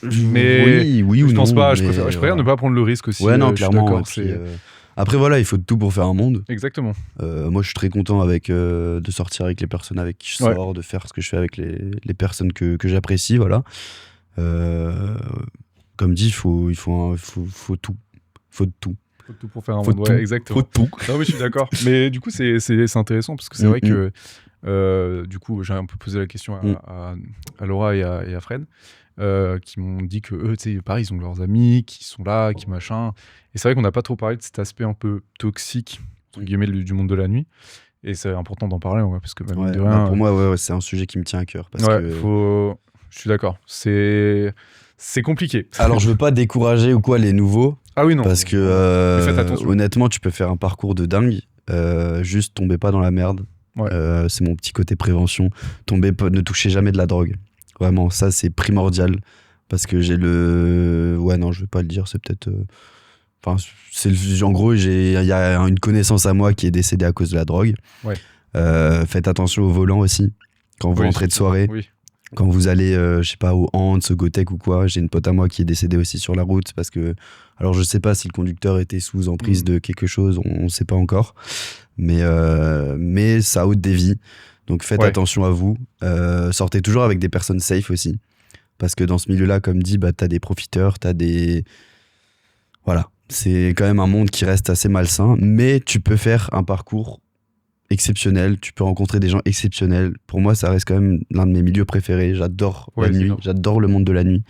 Mais oui ou je pense non, pas, je préfère ne pas prendre le risque aussi. Ouais, non, clairement. Puis, après, voilà, il faut tout pour faire un monde. Exactement. Moi, je suis très content de sortir avec les personnes avec qui je sors, de faire ce que je fais avec les personnes que j'apprécie, voilà. Comme dit, il faut tout. Faut tout. Faut tout pour faire un monde, exactement. Faut tout. Non, mais je suis d'accord. Mais du coup, c'est intéressant parce que c'est vrai que du coup, j'ai un peu posé la question à Laura et à Fred. Qui m'ont dit que eux, tu sais, pareil, ils ont leurs amis qui sont là, qui machin. Et c'est vrai qu'on n'a pas trop parlé de cet aspect un peu toxique, entre guillemets, du monde de la nuit. Et c'est important d'en parler, parce que mine de rien, pour moi, c'est un sujet qui me tient à cœur. Parce que... Je suis d'accord. C'est compliqué. Alors, je veux pas décourager ou quoi les nouveaux. Ah oui, non. Parce que honnêtement, tu peux faire un parcours de dingue. Juste tombez pas dans la merde. C'est mon petit côté prévention. Ne touchez jamais de la drogue. Vraiment, ça, c'est primordial. Parce que j'ai le... Ouais, non, je vais pas le dire, c'est peut-être... Enfin, en gros, il y a une connaissance à moi qui est décédée à cause de la drogue. Faites attention au volant aussi. Quand vous rentrez de soirée. Quand vous allez, je sais pas, au Hans, au Gotek ou quoi. J'ai une pote à moi qui est décédée aussi sur la route. Parce que... Alors, je sais pas si le conducteur était sous emprise de quelque chose. On sait pas encore. Mais ça ôte des vies. Donc faites attention à vous. Sortez toujours avec des personnes safe aussi. Parce que dans ce milieu-là, comme dit, t'as des profiteurs, t'as des... Voilà. C'est quand même un monde qui reste assez malsain. Mais tu peux faire un parcours exceptionnel. Tu peux rencontrer des gens exceptionnels. Pour moi, ça reste quand même l'un de mes milieux préférés. J'adore la nuit. J'adore le monde de la nuit.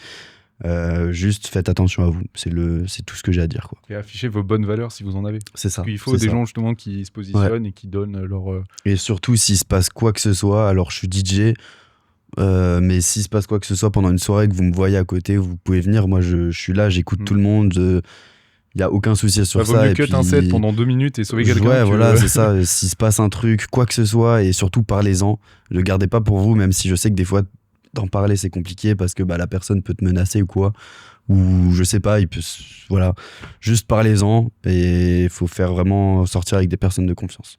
Juste faites attention à vous. C'est tout ce que j'ai à dire, quoi. Et affichez vos bonnes valeurs si vous en avez. C'est ça. Parce qu'il faut des gens justement qui se positionnent et qui donnent leur... Et surtout, s'il se passe quoi que ce soit, alors je suis DJ, mais s'il se passe quoi que ce soit pendant une soirée, que vous me voyez à côté, vous pouvez venir. Moi, je suis là, j'écoute tout le monde. Il n'y a aucun souci sur ça. Vaut mieux cut un set pendant 2 minutes et sauver quelqu'un. Ouais, voilà, c'est ça. S'il se passe un truc, quoi que ce soit, et surtout parlez-en. Ne le gardez pas pour vous, même si je sais que des fois, d'en parler, c'est compliqué parce que la personne peut te menacer ou quoi. Ou je sais pas, voilà. Juste parlez-en et il faut faire vraiment sortir avec des personnes de confiance.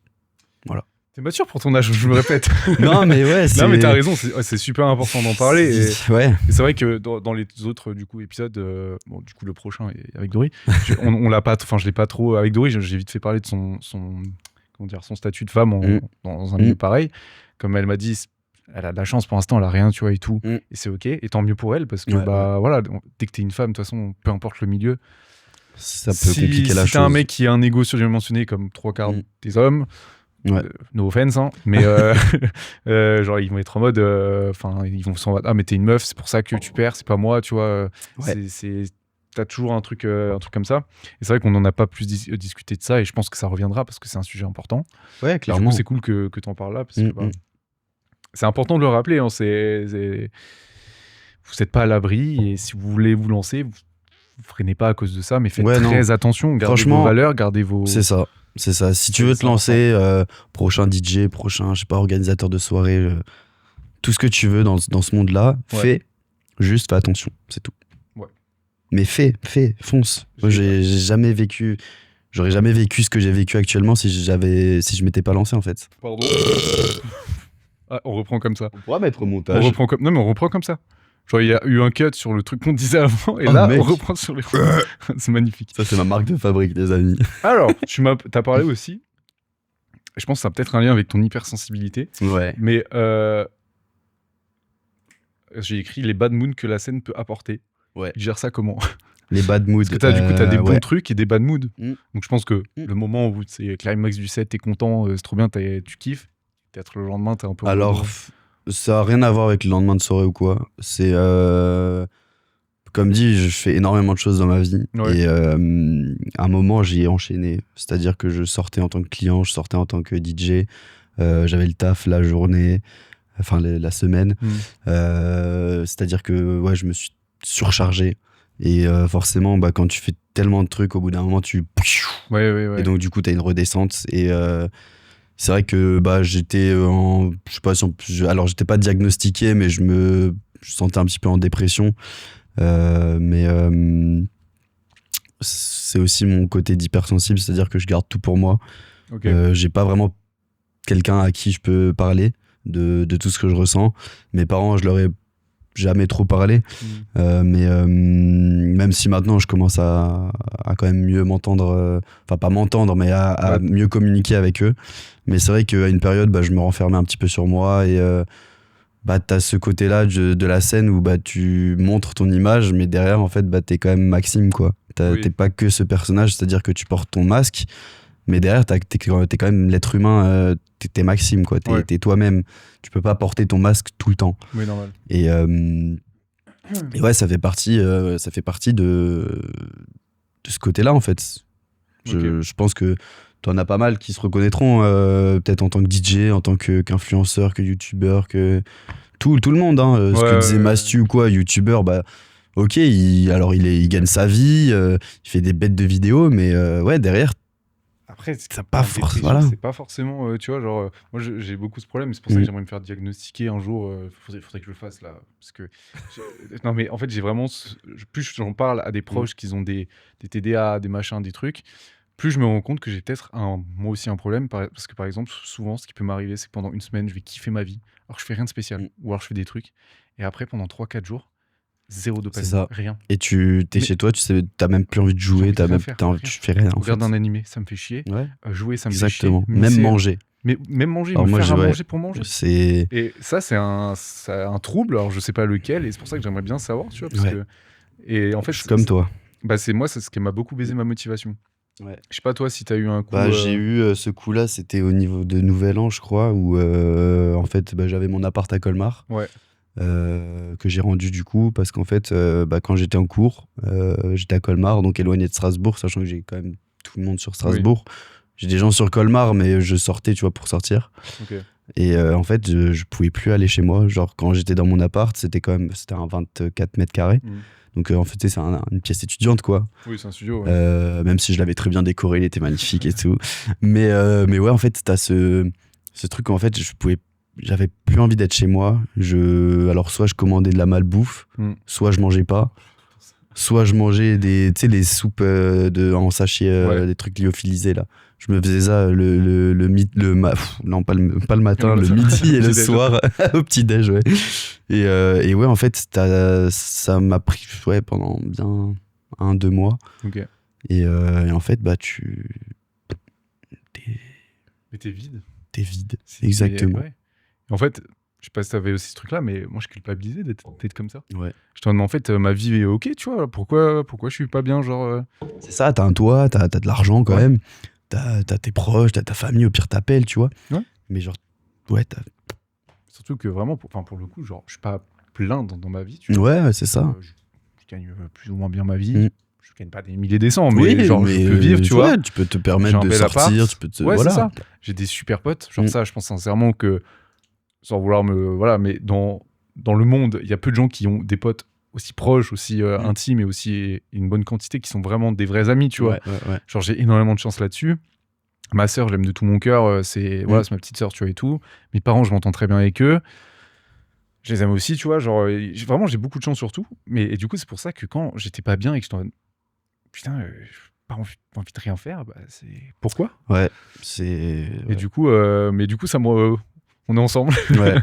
Voilà. T'es mature pour ton âge, je me répète. Non, mais ouais, non, mais t'as raison, c'est super important d'en parler. Et c'est vrai que dans les autres épisodes, du coup, le prochain est avec Dory, on l'a pas, je l'ai pas trop avec Dory, j'ai vite fait parler de son statut de femme dans un milieu pareil. Comme elle m'a dit, elle a de la chance pour l'instant, elle a rien, tu vois, et tout. Et c'est ok, et tant mieux pour elle, parce que voilà, dès que t'es une femme, de toute façon, peu importe le milieu, ça peut compliquer la chose. Si t'es un mec qui a un ego surdimensionné comme 3/4 des hommes, no offense, hein, mais genre ils vont être en mode, ils vont s'en mais t'es une meuf, c'est pour ça que tu perds, c'est pas moi, tu vois. T'as toujours un truc comme ça. Et c'est vrai qu'on n'en a pas plus discuté de ça, et je pense que ça reviendra parce que c'est un sujet important. Ouais, clairement. C'est cool que t'en parles là, parce que c'est important de le rappeler. Hein, vous n'êtes pas à l'abri, et si vous voulez vous lancer, vous freinez pas à cause de ça, mais faites très attention, gardez vos valeurs, gardez vos... C'est ça. Si tu veux te lancer, prochain DJ, prochain, je sais pas, organisateur de soirée, tout ce que tu veux dans ce monde-là, fais. Juste fais attention, c'est tout. Mais fais, fonce. Moi, j'aurais jamais vécu ce que j'ai vécu actuellement si je m'étais pas lancé, en fait. Pardon. On reprend comme ça. On pourra mettre au montage. Non, mais on reprend comme ça. Genre, il y a eu un cut sur le truc qu'on disait avant, et là, on reprend sur les... C'est magnifique. Ça, c'est ma marque de fabrique, les amis. Alors, t'as parlé aussi je pense que ça a peut-être un lien avec ton hypersensibilité. Ouais. Mais j'ai écrit les bad moods que la scène peut apporter. Ouais. Tu gères ça comment? Les bad moods. Parce que t'as des bons ouais. trucs et des bad moods. Mm. Donc je pense que le moment où c'est climax du set, t'es content, c'est trop bien, tu kiffes. Peut-être le lendemain, t'es un peu... Alors, ça n'a rien à voir avec le lendemain de soirée ou quoi. C'est... comme dit, je fais énormément de choses dans ma vie. Ouais. Et à un moment, j'y ai enchaîné. C'est-à-dire que je sortais en tant que client, je sortais en tant que DJ. J'avais le taf la journée, enfin la semaine. C'est-à-dire que ouais, je me suis surchargé. Et forcément, bah, quand tu fais tellement de trucs, au bout d'un moment, Ouais. Et donc, du coup, tu as une redescente. Et c'est vrai que bah, j'étais en... Je sais pas si alors, j'étais pas diagnostiqué, mais je me sentais un petit peu en dépression. Mais c'est aussi mon côté d'hypersensible, c'est-à-dire que je garde tout pour moi. Okay. J'ai pas vraiment quelqu'un à qui je peux parler de tout ce que je ressens. Mes parents, je leur ai jamais trop parlé. Mais même si maintenant je commence à quand même mieux m'entendre, enfin pas m'entendre, mais à mieux communiquer avec eux. Mais c'est vrai qu'à une période, bah, je me renfermais un petit peu sur moi et bah, t'as ce côté-là de la scène où bah, tu montres ton image, mais derrière, en fait, bah, t'es quand même Maxime, quoi. T'es pas que ce personnage, c'est-à-dire que tu portes ton masque, mais derrière, t'es quand même l'être humain, t'es Maxime, quoi. T'es toi-même. Tu peux pas porter ton masque tout le temps. Oui, normal. Et ouais, ça fait partie de ce côté-là, en fait. Je pense que t'en as pas mal qui se reconnaîtront, peut-être en tant que DJ, en tant qu'influenceur, que youtubeur, que tout le monde. Hein, ce que disait Mastu ou quoi, youtubeur, bah ok, il gagne sa vie, il fait des bêtes de vidéos, mais ouais, derrière. Après, c'est pas forcément. C'est pas forcément, tu vois, genre, moi j'ai beaucoup ce problème, c'est pour ça que j'aimerais me faire diagnostiquer un jour. Faudrait que je le fasse là, parce que non, mais en fait, j'ai vraiment, plus j'en parle à des proches qui ont des TDA, des machins, des trucs, plus je me rends compte que j'ai peut-être moi aussi un problème, parce que par exemple, souvent, ce qui peut m'arriver, c'est que pendant une semaine, je vais kiffer ma vie, alors je fais rien de spécial, ou alors je fais des trucs, et après, pendant 3-4 jours, zéro dopamine, rien. Et t'es chez toi, tu sais, t'as même plus envie de jouer, tu fais rien. Regarde un animé, ça me fait chier. Jouer, ça me fait chier. Exactement. Même manger. Mais même manger, alors me faire à manger pour manger. Et ça, c'est un trouble, alors je sais pas lequel, et c'est pour ça que j'aimerais bien savoir, tu vois, parce que... Et en fait, je suis comme toi. Bah, c'est ce qui m'a beaucoup baisé ma motivation. Ouais. Je sais pas toi si t'as eu un coup... Bah, j'ai eu ce coup-là, c'était au niveau de Nouvel An, je crois, où en fait, bah, j'avais mon appart à Colmar. Ouais. Que j'ai rendu du coup parce qu'en fait bah, quand j'étais en cours j'étais à Colmar, donc éloigné de Strasbourg, sachant que j'ai quand même tout le monde sur Strasbourg. J'ai des gens sur Colmar, mais je sortais, tu vois, pour sortir. Et en fait je pouvais plus aller chez moi, genre quand j'étais dans mon appart, c'était un 24 mètres carrés. Donc en fait c'est une pièce étudiante, quoi. Oui, c'est un studio, même si je l'avais très bien décoré, il était magnifique et tout, mais ouais, en fait t'as ce truc, en fait j'avais plus envie d'être chez moi. Alors soit je commandais de la malbouffe, soit je mangeais pas, soit je mangeais des soupes en sachet, des trucs lyophilisés là. Je me faisais ça non pas le matin, le midi et le soir au petit déj, ouais. Et ouais, en fait ça m'a pris pendant bien 1-2 mois. Et en fait bah mais t'es vide. T'es vide, exactement. En fait, je sais pas si t'avais aussi ce truc-là, mais moi je culpabilisais d'être comme ça. Ouais. Je te demande, en fait, ma vie est ok, tu vois, pourquoi je suis pas bien, genre... C'est ça, t'as un toit, t'as de l'argent quand même, t'as tes proches, t'as ta famille, au pire t'appelles, tu vois. Ouais. Mais genre, ouais, surtout que vraiment, pour le coup, genre, je suis pas plein dans ma vie, tu vois. Ouais, c'est ça. Je gagne plus ou moins bien ma vie. Je gagne pas des milliers des cents, mais genre, je peux vivre, tu vois. Tu peux te permettre de sortir, tu peux te... Ouais, c'est ça. J'ai des super potes, genre ça, je pense sincèrement que, sans vouloir mais dans le monde, il y a peu de gens qui ont des potes aussi proches, aussi intimes, et aussi une bonne quantité, qui sont vraiment des vrais amis, tu vois. Ouais. Genre, j'ai énormément de chance là-dessus. Ma sœur, je l'aime de tout mon cœur, c'est ma petite sœur, tu vois, et tout. Mes parents, je m'entends très bien avec eux. Je les aime aussi, tu vois, genre, vraiment, j'ai beaucoup de chance sur tout. Et du coup, c'est pour ça que quand j'étais pas bien et que je putain, pas envie de rien faire, bah, c'est... Pourquoi ? Ouais, c'est... Et du coup, ça me... On est ensemble. Ouais.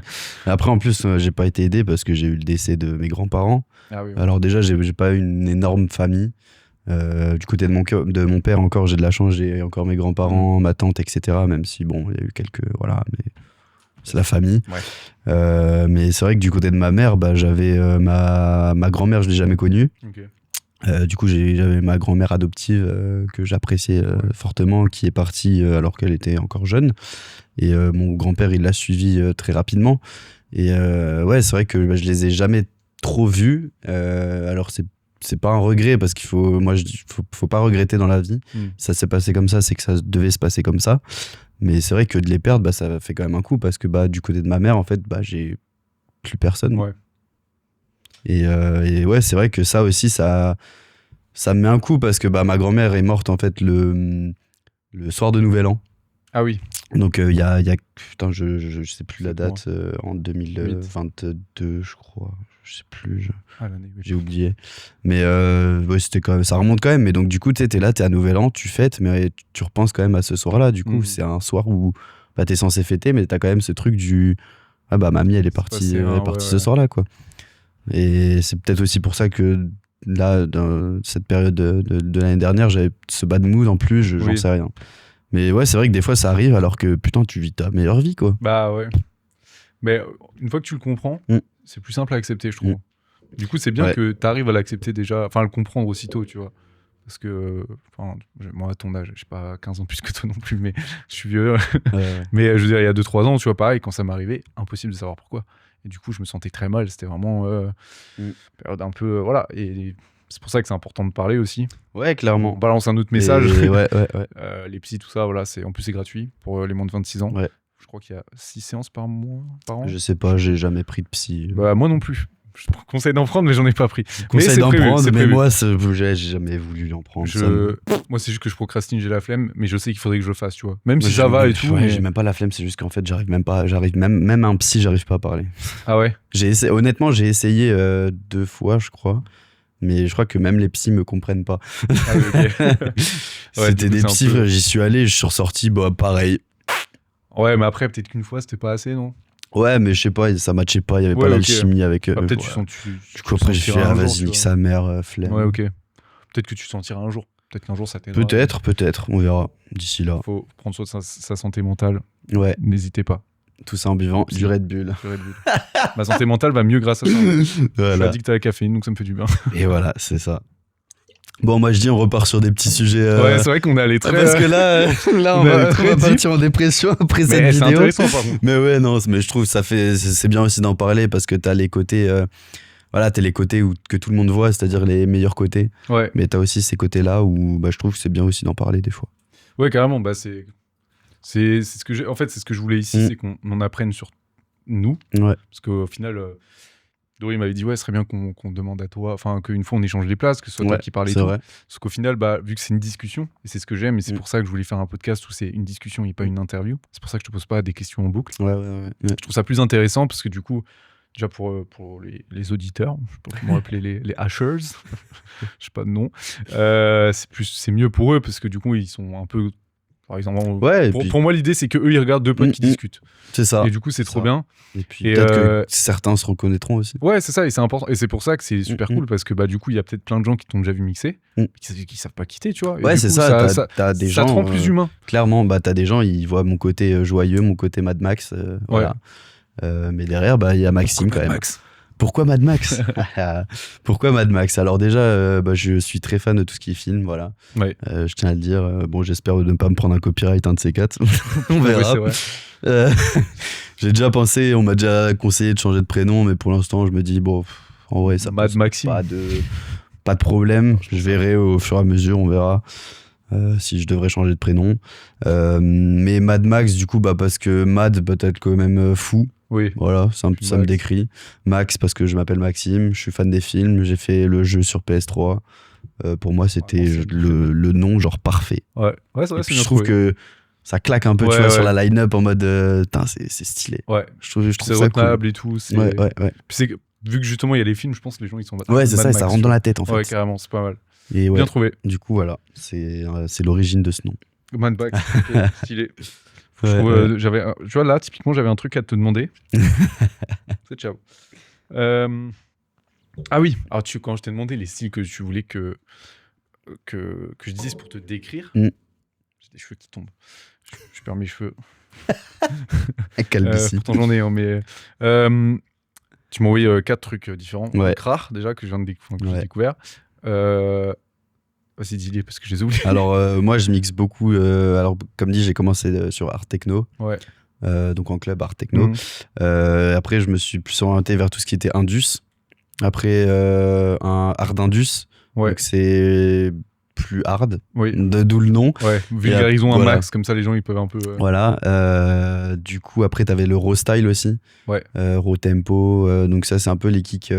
Après, en plus, j'ai pas été aidé parce que j'ai eu le décès de mes grands-parents. Ah oui. Alors déjà, j'ai pas une énorme famille. Du côté de mon père encore, j'ai de la chance, j'ai encore mes grands-parents, ma tante, etc. Même si bon, il y a eu quelques mais c'est la famille. Ouais. Mais c'est vrai que du côté de ma mère, j'avais ma grand-mère, je l'ai jamais connue. Okay. Du coup, j'avais ma grand-mère adoptive que j'appréciais fortement, qui est partie alors qu'elle était encore jeune. Et mon grand-père, il l'a suivie très rapidement. Et ouais, c'est vrai que je les ai jamais trop vus. Alors c'est pas un regret parce faut pas regretter dans la vie. Ça s'est passé comme ça, c'est que ça devait se passer comme ça. Mais c'est vrai que de les perdre, ça fait quand même un coup parce que du côté de ma mère, en fait, j'ai plus personne. Ouais. Et ouais, c'est vrai que ça aussi, ça me met un coup parce que ma grand-mère est morte en fait le soir de Nouvel An. Ah oui. Donc il y a putain, je sais plus la date, en 2022 je crois, je sais plus, l'année, oui. j'ai oublié. Mais ouais, c'était quand même, ça remonte quand même. Mais donc du coup t'es là, t'es à Nouvel An, tu fêtes, mais tu repenses quand même à ce soir-là. Du coup c'est un soir où t'es censé fêter, mais t'as quand même ce truc du mamie elle est partie, ce soir-là quoi. Et c'est peut-être aussi pour ça que là, dans cette période de l'année dernière, j'avais ce bad mood en plus, j'en sais rien. Mais ouais, c'est vrai que des fois ça arrive alors que putain, tu vis ta meilleure vie quoi. Bah ouais. Mais une fois que tu le comprends, c'est plus simple à accepter, je trouve. Du coup, c'est bien que tu arrives à l'accepter déjà, enfin à le comprendre aussitôt, tu vois. Parce que, moi à ton âge, je sais pas 15 ans plus que toi non plus, mais je suis vieux. Mais je veux dire, il y a 2-3 ans, tu vois, pareil, quand ça m'arrivait, impossible de savoir pourquoi. Et du coup, je me sentais très mal, c'était vraiment période un peu, voilà. Et c'est pour ça que c'est important de parler aussi. Ouais, clairement. On balance un autre message. Ouais. Les psys, tout ça, voilà, en plus c'est gratuit pour les moins de 26 ans. Ouais. Je crois qu'il y a 6 séances par mois, par an. Je sais pas, j'ai jamais pris de psy. Moi non plus. Je te conseille d'en prendre, mais j'en ai pas pris. Conseil d'en prendre, mais moi, j'ai jamais voulu en prendre. Moi, c'est juste que je procrastine, j'ai la flemme, mais je sais qu'il faudrait que je le fasse, tu vois. Même si ça va et tout. Ouais, j'ai même pas la flemme, c'est juste qu'en fait, même un psy, j'arrive pas à parler. Ah ouais? Honnêtement, j'ai essayé 2 fois, je crois. Mais je crois que même les psys me comprennent pas. Ah oui, ok. C'était des psys, j'y suis allé, je suis ressorti, pareil. Ouais, mais après, peut-être qu'une fois, c'était pas assez, non? Ouais, mais je sais pas, ça matchait pas, il y avait pas l'alchimie avec eux. Peut-être du coup, après, j'ai fait, vas-y, nique sa mère, flemme. Ouais, ok. Peut-être que tu sentiras un jour. Peut-être qu'un jour, ça t'aidera. Peut-être, on verra d'ici là. Faut prendre soin de sa santé mentale. Ouais. N'hésitez pas. Tout ça en buvant du Red Bull. Ma santé mentale va mieux grâce à ça. Voilà. Je suis addict à la caféine, donc ça me fait du bien. Et voilà, c'est ça. Bon, moi je dis on repart sur des petits sujets. Ouais, c'est vrai qu'on est allé très. Parce que là on va partir en dépression après cette vidéo. C'est intéressant par contre. Mais ouais, non, mais je trouve c'est bien aussi d'en parler parce que t'as les côtés. T'as les côtés que tout le monde voit, c'est-à-dire les meilleurs côtés. Ouais. Mais t'as aussi ces côtés-là où je trouve que c'est bien aussi d'en parler des fois. Ouais, carrément. C'est ce que j'ai. En fait, c'est ce que je voulais ici, c'est qu'on en apprenne sur nous. Ouais. Parce qu'au final. Dory m'avait dit ce serait bien qu'on demande à toi, enfin qu'une fois on échange les places, que ce soit toi qui parle et tout. Vrai. Parce qu'au final, vu que c'est une discussion, et c'est ce que j'aime, et c'est pour ça que je voulais faire un podcast où c'est une discussion et pas une interview, c'est pour ça que je te pose pas des questions en boucle. Ouais. Je trouve ça plus intéressant parce que du coup, déjà pour les auditeurs, je sais pas comment appeler les hashers, je sais pas de nom, c'est mieux pour eux parce que du coup ils sont un peu... Par exemple, pour moi, l'idée, c'est qu'eux, ils regardent deux potes qui discutent. C'est ça. Et du coup, c'est trop bien. Et puis, peut-être que certains se reconnaîtront aussi. Ouais, c'est ça, et c'est important. Et c'est pour ça que c'est super cool, parce que du coup, il y a peut-être plein de gens qui t'ont déjà vu mixer, qui savent pas quitter, tu vois. Et ouais, c'est ça. T'as des gens. Ça te rend plus humain. Clairement, t'as des gens, ils voient mon côté joyeux, mon côté Mad Max. Voilà. Mais derrière, il y a Maxime quand même. Pourquoi Mad Max? Pourquoi Mad Max? Alors déjà, je suis très fan de tout ce qui est film, voilà. Ouais. Je tiens à le dire. Bon, j'espère ne pas me prendre un copyright, un de ces quatre. On verra. Ouais, c'est vrai. J'ai déjà pensé, on m'a déjà conseillé de changer de prénom, mais pour l'instant, je me dis, en vrai, ça Mad Maxime. Pas de problème. Je verrai au fur et à mesure, on verra. Si je devrais changer de prénom. Mais Mad Max, du coup, parce que Mad peut être quand même fou. Oui. Voilà, ça me décrit. Max, parce que je m'appelle Maxime, je suis fan des films, j'ai fait le jeu sur PS3. Pour moi, c'était le nom genre parfait. Ouais, c'est vrai. Et puis je trouve que ça claque un peu, tu vois, sur la line-up en mode c'est stylé. Ouais. Je trouve c'est ça retenable cool. et tout. Ouais. Puis vu que justement il y a les films, je pense que les gens ils sont. Ouais, c'est ça, ça rentre dans la tête en fait. Ouais, carrément, c'est pas mal. Et bien trouvé. Du coup, voilà, c'est l'origine de ce nom. Mad Max, stylé. Tu vois, là, typiquement, j'avais un truc à te demander. C'est ciao. Ah oui, alors quand je t'ai demandé les styles que tu voulais que que je disais, c'est pour te décrire. J'ai des cheveux qui tombent. Je perds mes cheveux. Calvitie. Pourtant j'en ai, hein, mais tu m'as envoyé 4 trucs différents. Ouais. Donc, rares déjà que je viens de j'ai découvert. Vas-y, dis-les parce que je les oublie. Alors moi je mixe beaucoup. Alors comme dit, j'ai commencé sur art techno. Ouais. Donc en club art techno. Après je me suis plus orienté vers tout ce qui était indus. Après un hard indus. Ouais. Donc c'est plus hard, oui. D'où le nom. Ouais, vulgarisons un max, comme ça les gens ils peuvent un peu. Voilà. Du coup, après, t'avais le raw style aussi. Ouais. Raw tempo. Donc, ça, c'est un peu les kicks.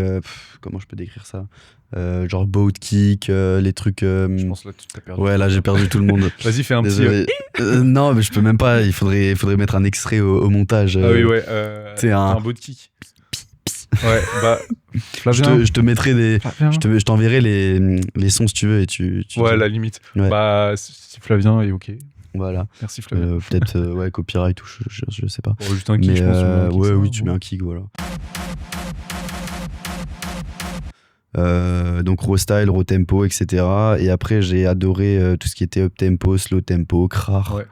Comment je peux décrire ça genre boat kick, les trucs. Je pense là, tu t'as perdu. Ouais, là, j'ai perdu tout le monde. Vas-y, fais un Désolé. petit. Non, mais je peux même pas. Il faudrait mettre un extrait au montage. Ah oui, ouais. C'est un boat kick. Ouais, bah. je te mettrai des. Je t'enverrai les sons si tu veux et tu ouais, la limite. Ouais. Bah, si Flavien est ok. Voilà. Merci Flavien. Peut-être ouais, copyright ou je sais pas. Bon, juste un kick, je pense. Ouais, oui, tu mets un kick, voilà. Donc raw style, raw tempo, etc. Et après, j'ai adoré tout ce qui était up tempo, slow tempo, crar. Ouais.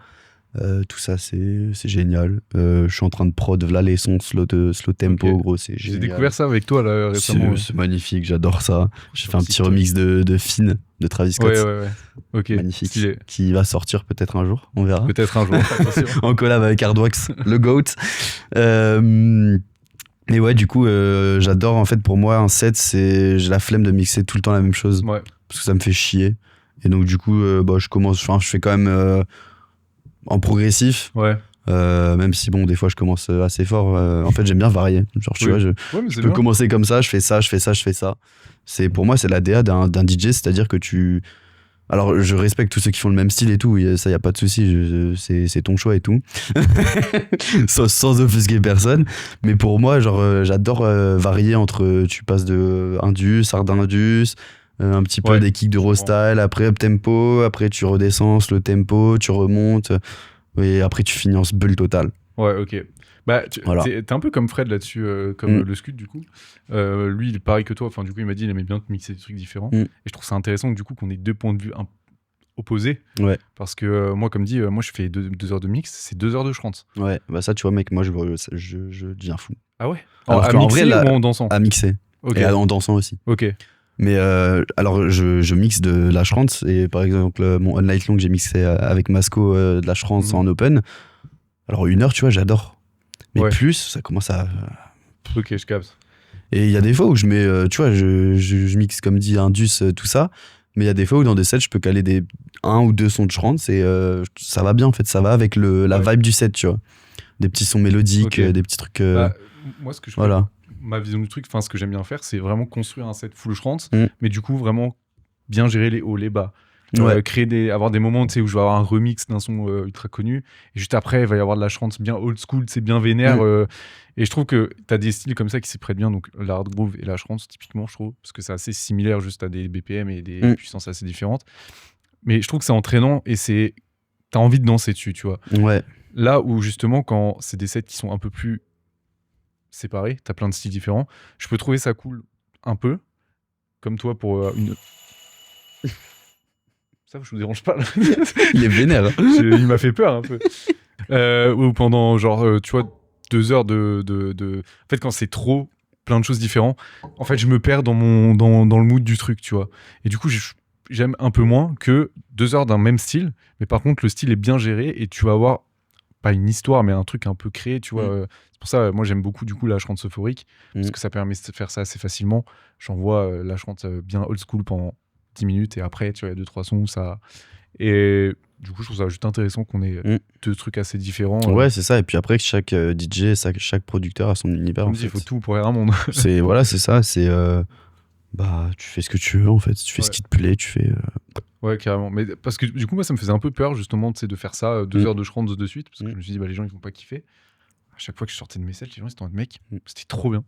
Tout ça, c'est génial. Je suis en train de prod là les sons slow tempo, okay. Gros, c'est génial. J'ai découvert ça avec toi là récemment. C'est magnifique, j'adore ça. J'ai fait un petit remix de Finn de Travis Scott. Ouais. Ok. Magnifique. Stylé. Qui va sortir peut-être un jour, on verra. Peut-être un jour. En collab avec Hardwax, le GOAT. Mais ouais, du coup, j'adore en fait. Pour moi, un set, j'ai la flemme de mixer tout le temps la même chose. Ouais. Parce que ça me fait chier. Et donc, du coup, je fais quand même en progressif. Ouais. Même si, bon, des fois, je commence assez fort. En fait, j'aime bien varier. Genre, tu vois, je peux commencer comme ça, je fais ça. Pour moi, c'est la DA d'un DJ, c'est-à-dire que tu. Alors, je respecte tous ceux qui font le même style et tout, ça, y a pas de souci, c'est ton choix et tout. sans offusquer personne. Mais pour moi, genre, j'adore varier entre. Tu passes de indus, hard indus, un petit peu des kicks de raw style, après up tempo, après tu redescends le tempo, tu remontes, et après tu finis en bulle total. Ouais, ok. Bah, voilà. T'es un peu comme Fred là-dessus, comme le Scud du coup. Lui, il est pareil que toi. Enfin, du coup, il m'a dit il aimait bien te mixer des trucs différents. Et je trouve ça intéressant du coup qu'on ait 2 points de vue opposés. Ouais. Parce que moi, comme dit, moi je fais 2 heures de mix, c'est 2 heures de schranz. Ouais, bah ça, tu vois, mec, moi je deviens fou. Ah ouais. Alors à mixer ou en dansant? À mixer. Okay. Et en dansant aussi. Ok. Mais alors, je mixe de la schranz. Et par exemple, mon All Night Long, j'ai mixé avec Masco de la schranz en open. Alors, 1 heure, tu vois, j'adore. Mais plus, ça commence à. Ok, je capte. Et il y a des fois où je mets, tu vois, je mixe comme dit indus, tout ça. Mais il y a des fois où dans des sets, je peux caler 1 ou 2 sons de schranz et ça va bien en fait. Ça va avec la vibe du set, tu vois. Des petits sons mélodiques, des petits trucs. Moi, ce que je voilà. Ma vision du truc, enfin, ce que j'aime bien faire, c'est vraiment construire un set full schranz, mais du coup, vraiment bien gérer les hauts, les bas. Avoir des moments où je vais avoir un remix d'un son ultra connu et juste après il va y avoir de la schranz bien old school, c'est bien vénère et je trouve que t'as des styles comme ça qui s'y prêtent bien, donc la hard groove et la schranz typiquement, je trouve, parce que c'est assez similaire, juste à des BPM et des puissances assez différentes, mais je trouve que c'est entraînant et t'as envie de danser dessus, tu vois. Là où justement quand c'est des sets qui sont un peu plus séparés, t'as plein de styles différents, je peux trouver ça cool un peu comme toi pour une ça, je vous dérange pas là. Il est vénère. Il m'a fait peur un peu. Ou pendant genre, tu vois, 2 heures de... En fait, quand c'est trop plein de choses différentes, en fait, je me perds dans le mood du truc, tu vois. Et du coup, j'aime un peu moins que 2 heures d'un même style, mais par contre, le style est bien géré et tu vas avoir, pas une histoire, mais un truc un peu créé, tu vois. C'est pour ça, moi, j'aime beaucoup du coup la schranz euphorique, parce que ça permet de faire ça assez facilement. J'envoie la schranz bien old school pendant 10 minutes et après tu vois il y a 2-3 sons où ça et du coup je trouve ça juste intéressant qu'on ait 2 trucs assez différents. Ouais, c'est ça, et puis après chaque DJ, chaque producteur a son univers. Comme dit, il faut tout pour un monde. C'est ça, c'est tu fais ce que tu veux en fait, tu fais ce qui te plaît, tu fais ouais, carrément, mais parce que du coup moi ça me faisait un peu peur justement de faire ça 2 heures de schranz de suite, parce que je me suis dit les gens ils vont pas kiffer. À chaque fois que je sortais de mes sets, les gens ils étaient en mode mec, c'était trop bien.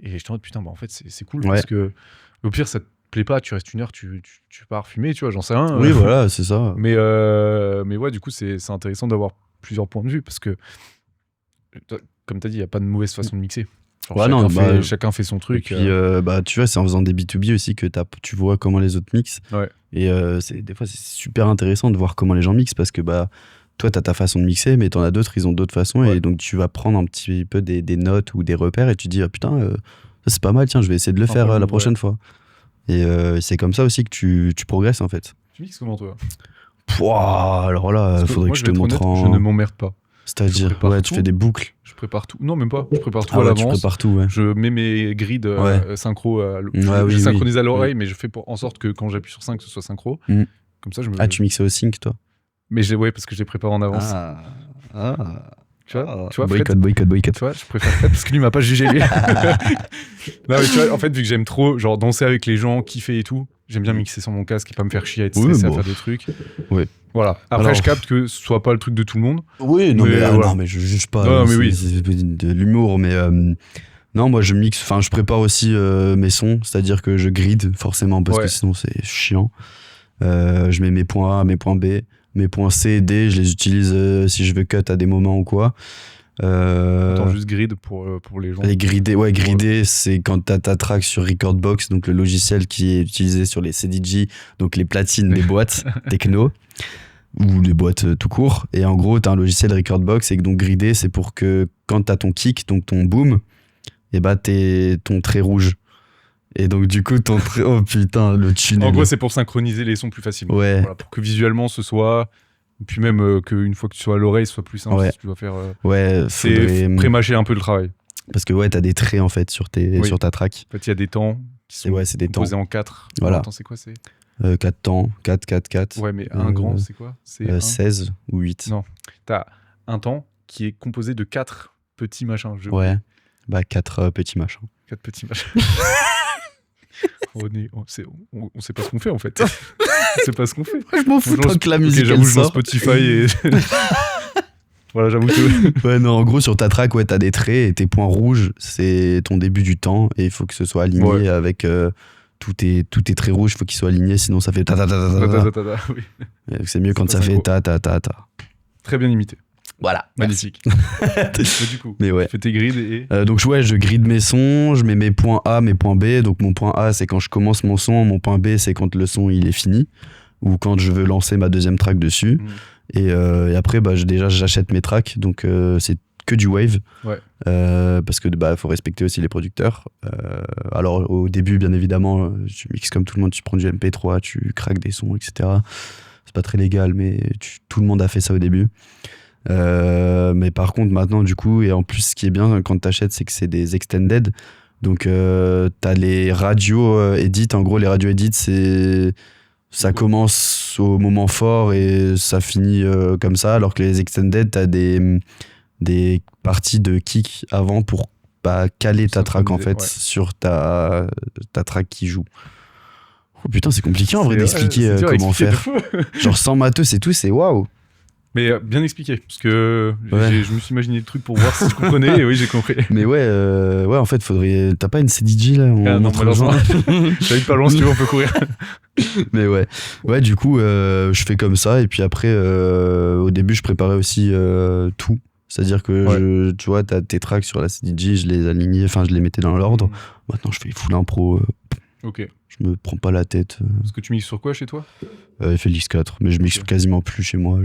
Et j'étais en mode putain, en fait c'est cool, parce que au pire ça plaît pas, tu restes 1 heure, tu pars fumer, tu vois, j'en sais rien. Oui, voilà, c'est ça. Mais ouais, du coup, c'est intéressant d'avoir plusieurs points de vue parce que, comme tu as dit, il n'y a pas de mauvaise façon de mixer. Genre, Ouais, non, chacun fait son Et truc. puis, tu vois, c'est en faisant des B2B aussi que tu vois comment les autres mixent. Ouais. Et des fois, c'est super intéressant de voir comment les gens mixent parce que toi, t'as ta façon de mixer, mais t'en as d'autres, ils ont d'autres façons. Ouais. Et donc, tu vas prendre un petit peu des notes ou des repères et tu dis, ah putain, ça c'est pas mal, tiens, je vais essayer de le faire la prochaine fois. Et c'est comme ça aussi que tu progresses en fait. Tu mixes comment toi? Pouah, alors là, faudrait que je te montre Je ne m'emmerde pas. C'est-à-dire, tu fais des boucles. Je prépare tout. Non, même pas. Je prépare tout Ah à ouais, l'avance. tu prépares tout, ouais. Je mets mes grilles synchro. Oui, synchronise oui. à l'oreille, mais je fais en sorte que quand j'appuie sur 5, ce soit synchro. Mm. Comme ça, je me. Ah, tu mixes au sync, toi? Mais parce que je les prépare en avance. Tu vois, boycott. Tu vois, je préfère Fred parce que lui m'a pas jugé lui. Non, mais tu vois, en fait, vu que j'aime trop genre danser avec les gens, kiffer et tout, j'aime bien mixer sur mon casque et pas me faire chier à être stressé à faire des trucs. Oui. Voilà. Après, je capte que ce soit pas le truc de tout le monde. Oui, non, mais non, mais je juge pas. Non, mais oui. C'est de l'humour, mais non, moi je mixe, je prépare aussi mes sons, c'est-à-dire que je grid forcément parce que sinon c'est chiant. Je mets mes points A, mes points B, mes points C et D, je les utilise si je veux cut à des moments ou quoi. Attends, juste grid pour les gens. Les grider, c'est quand t'as ta track sur Recordbox, donc le logiciel qui est utilisé sur les CDJ, donc les platines des boîtes techno ou des boîtes tout court. Et en gros, t'as un logiciel Recordbox et donc grider, c'est pour que quand t'as ton kick, donc ton boom, et t'es ton trait rouge. Et donc du coup, ton trait... Oh putain, le tunnel. En gros, c'est pour synchroniser les sons plus facilement. Ouais. Voilà, pour que visuellement ce soit... Et puis même qu'une fois que tu sois à l'oreille, ce soit plus simple. Si tu dois faire... c'est pré-mâcher un peu le travail. Parce que t'as des traits en fait sur ta track. En fait, il y a des temps qui sont c'est des composés en 4. Voilà. Attends, c'est quoi 4 temps, 4, 4, 4. Ouais, mais un grand, c'est quoi? C'est 16 ou 8. Non, t'as un temps qui est composé de 4 petits machins. 4 petits machins. 4 petits machins. on sait pas ce qu'on fait en fait. On sait pas ce qu'on fait. Je m'en fous tant que la musique j'avoue, elle sort. Spotify et... Voilà, j'avoue que... Ouais, non, en gros, sur ta track, t'as des traits et tes points rouges, c'est ton début du temps et il faut que ce soit aligné avec tous tes traits rouges, il faut qu'ils soient alignés, sinon ça fait ta. Oui. C'est mieux quand ça fait ta. Très bien imité. Voilà. Magnifique. Du coup, tu fais tes grids et... donc je gride mes sons, je mets mes points A, mes points B. Donc mon point A, c'est quand je commence mon son, mon point B, c'est quand le son il est fini ou quand je veux lancer ma deuxième track dessus. Et après, j'achète mes tracks, donc c'est que du wave. Parce que faut respecter aussi les producteurs. Alors au début, bien évidemment, tu mixes comme tout le monde, tu prends du MP3, tu craques des sons, etc. C'est pas très légal, mais tout le monde a fait ça au début. Mais par contre maintenant du coup, et en plus ce qui est bien quand t'achètes, c'est que c'est des extended, donc t'as les radio edit. En gros les radio edit, ça commence au moment fort et ça finit comme ça, alors que les extended t'as des parties de kick avant pour caler ta track en fait sur ta track qui joue. Oh putain, c'est compliqué en vrai d'expliquer comment faire. Genre sans matos et tout, c'est waouh. Mais bien expliqué, parce que je me suis imaginé le truc pour voir si je comprenais, et oui, j'ai compris. Mais en fait, faudrait... T'as pas une CDJ là? Non, malheureusement. J'habite pas loin, si tu veux, on peut courir. Mais ouais, du coup, je fais comme ça, et puis après, au début, je préparais aussi tout. C'est-à-dire que, tu vois, t'as tes tracks sur la CDJ, je les alignais, je les mettais dans l'ordre. Maintenant, je fais full impro. Ok. Je me prends pas la tête. Est-ce que tu mixes sur quoi chez toi? FLX4, mais je mixe quasiment plus chez moi.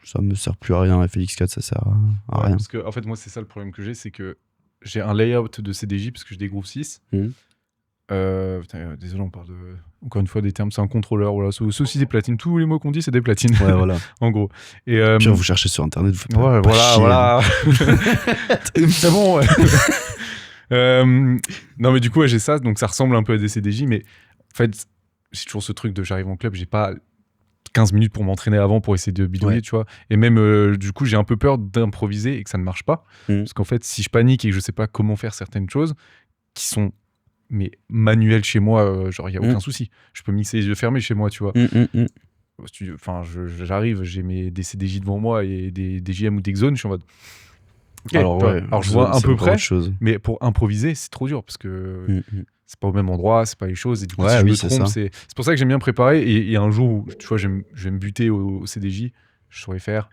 Ça me sert plus à rien, FLX4 ça sert à rien. Parce que en fait moi c'est ça le problème que c'est que j'ai un layout de CDJ parce que j'ai des groove 6. Désolé, on parle encore une fois des termes, c'est un contrôleur, voilà, c'est aussi des platines, tous les mots qu'on dit c'est des platines. Ouais, voilà. En gros. Et puis vous cherchez sur internet, vous faites voilà. C'est bon. Non mais du coup j'ai ça, donc ça ressemble un peu à des CDJ, mais en fait j'ai toujours ce truc de j'arrive en club, j'ai pas 15 minutes pour m'entraîner avant pour essayer de bidouiller, tu vois. Et même, du coup, j'ai un peu peur d'improviser et que ça ne marche pas. Parce qu'en fait, si je panique et que je sais pas comment faire certaines choses qui sont manuelles chez moi, genre, il n'y a aucun souci. Je peux mixer les yeux fermés chez moi, tu vois. Enfin, j'arrive, j'ai des CDJ devant moi et des DJM ou des Xone, je suis en mode... Okay, alors, je vois à peu près, mais pour improviser, c'est trop dur parce que... c'est pas au même endroit, c'est pas les choses, et du coup si je me trompe, c'est pour ça que j'aime bien préparer, et un jour où tu vois je vais me buter au CDJ, je saurais faire,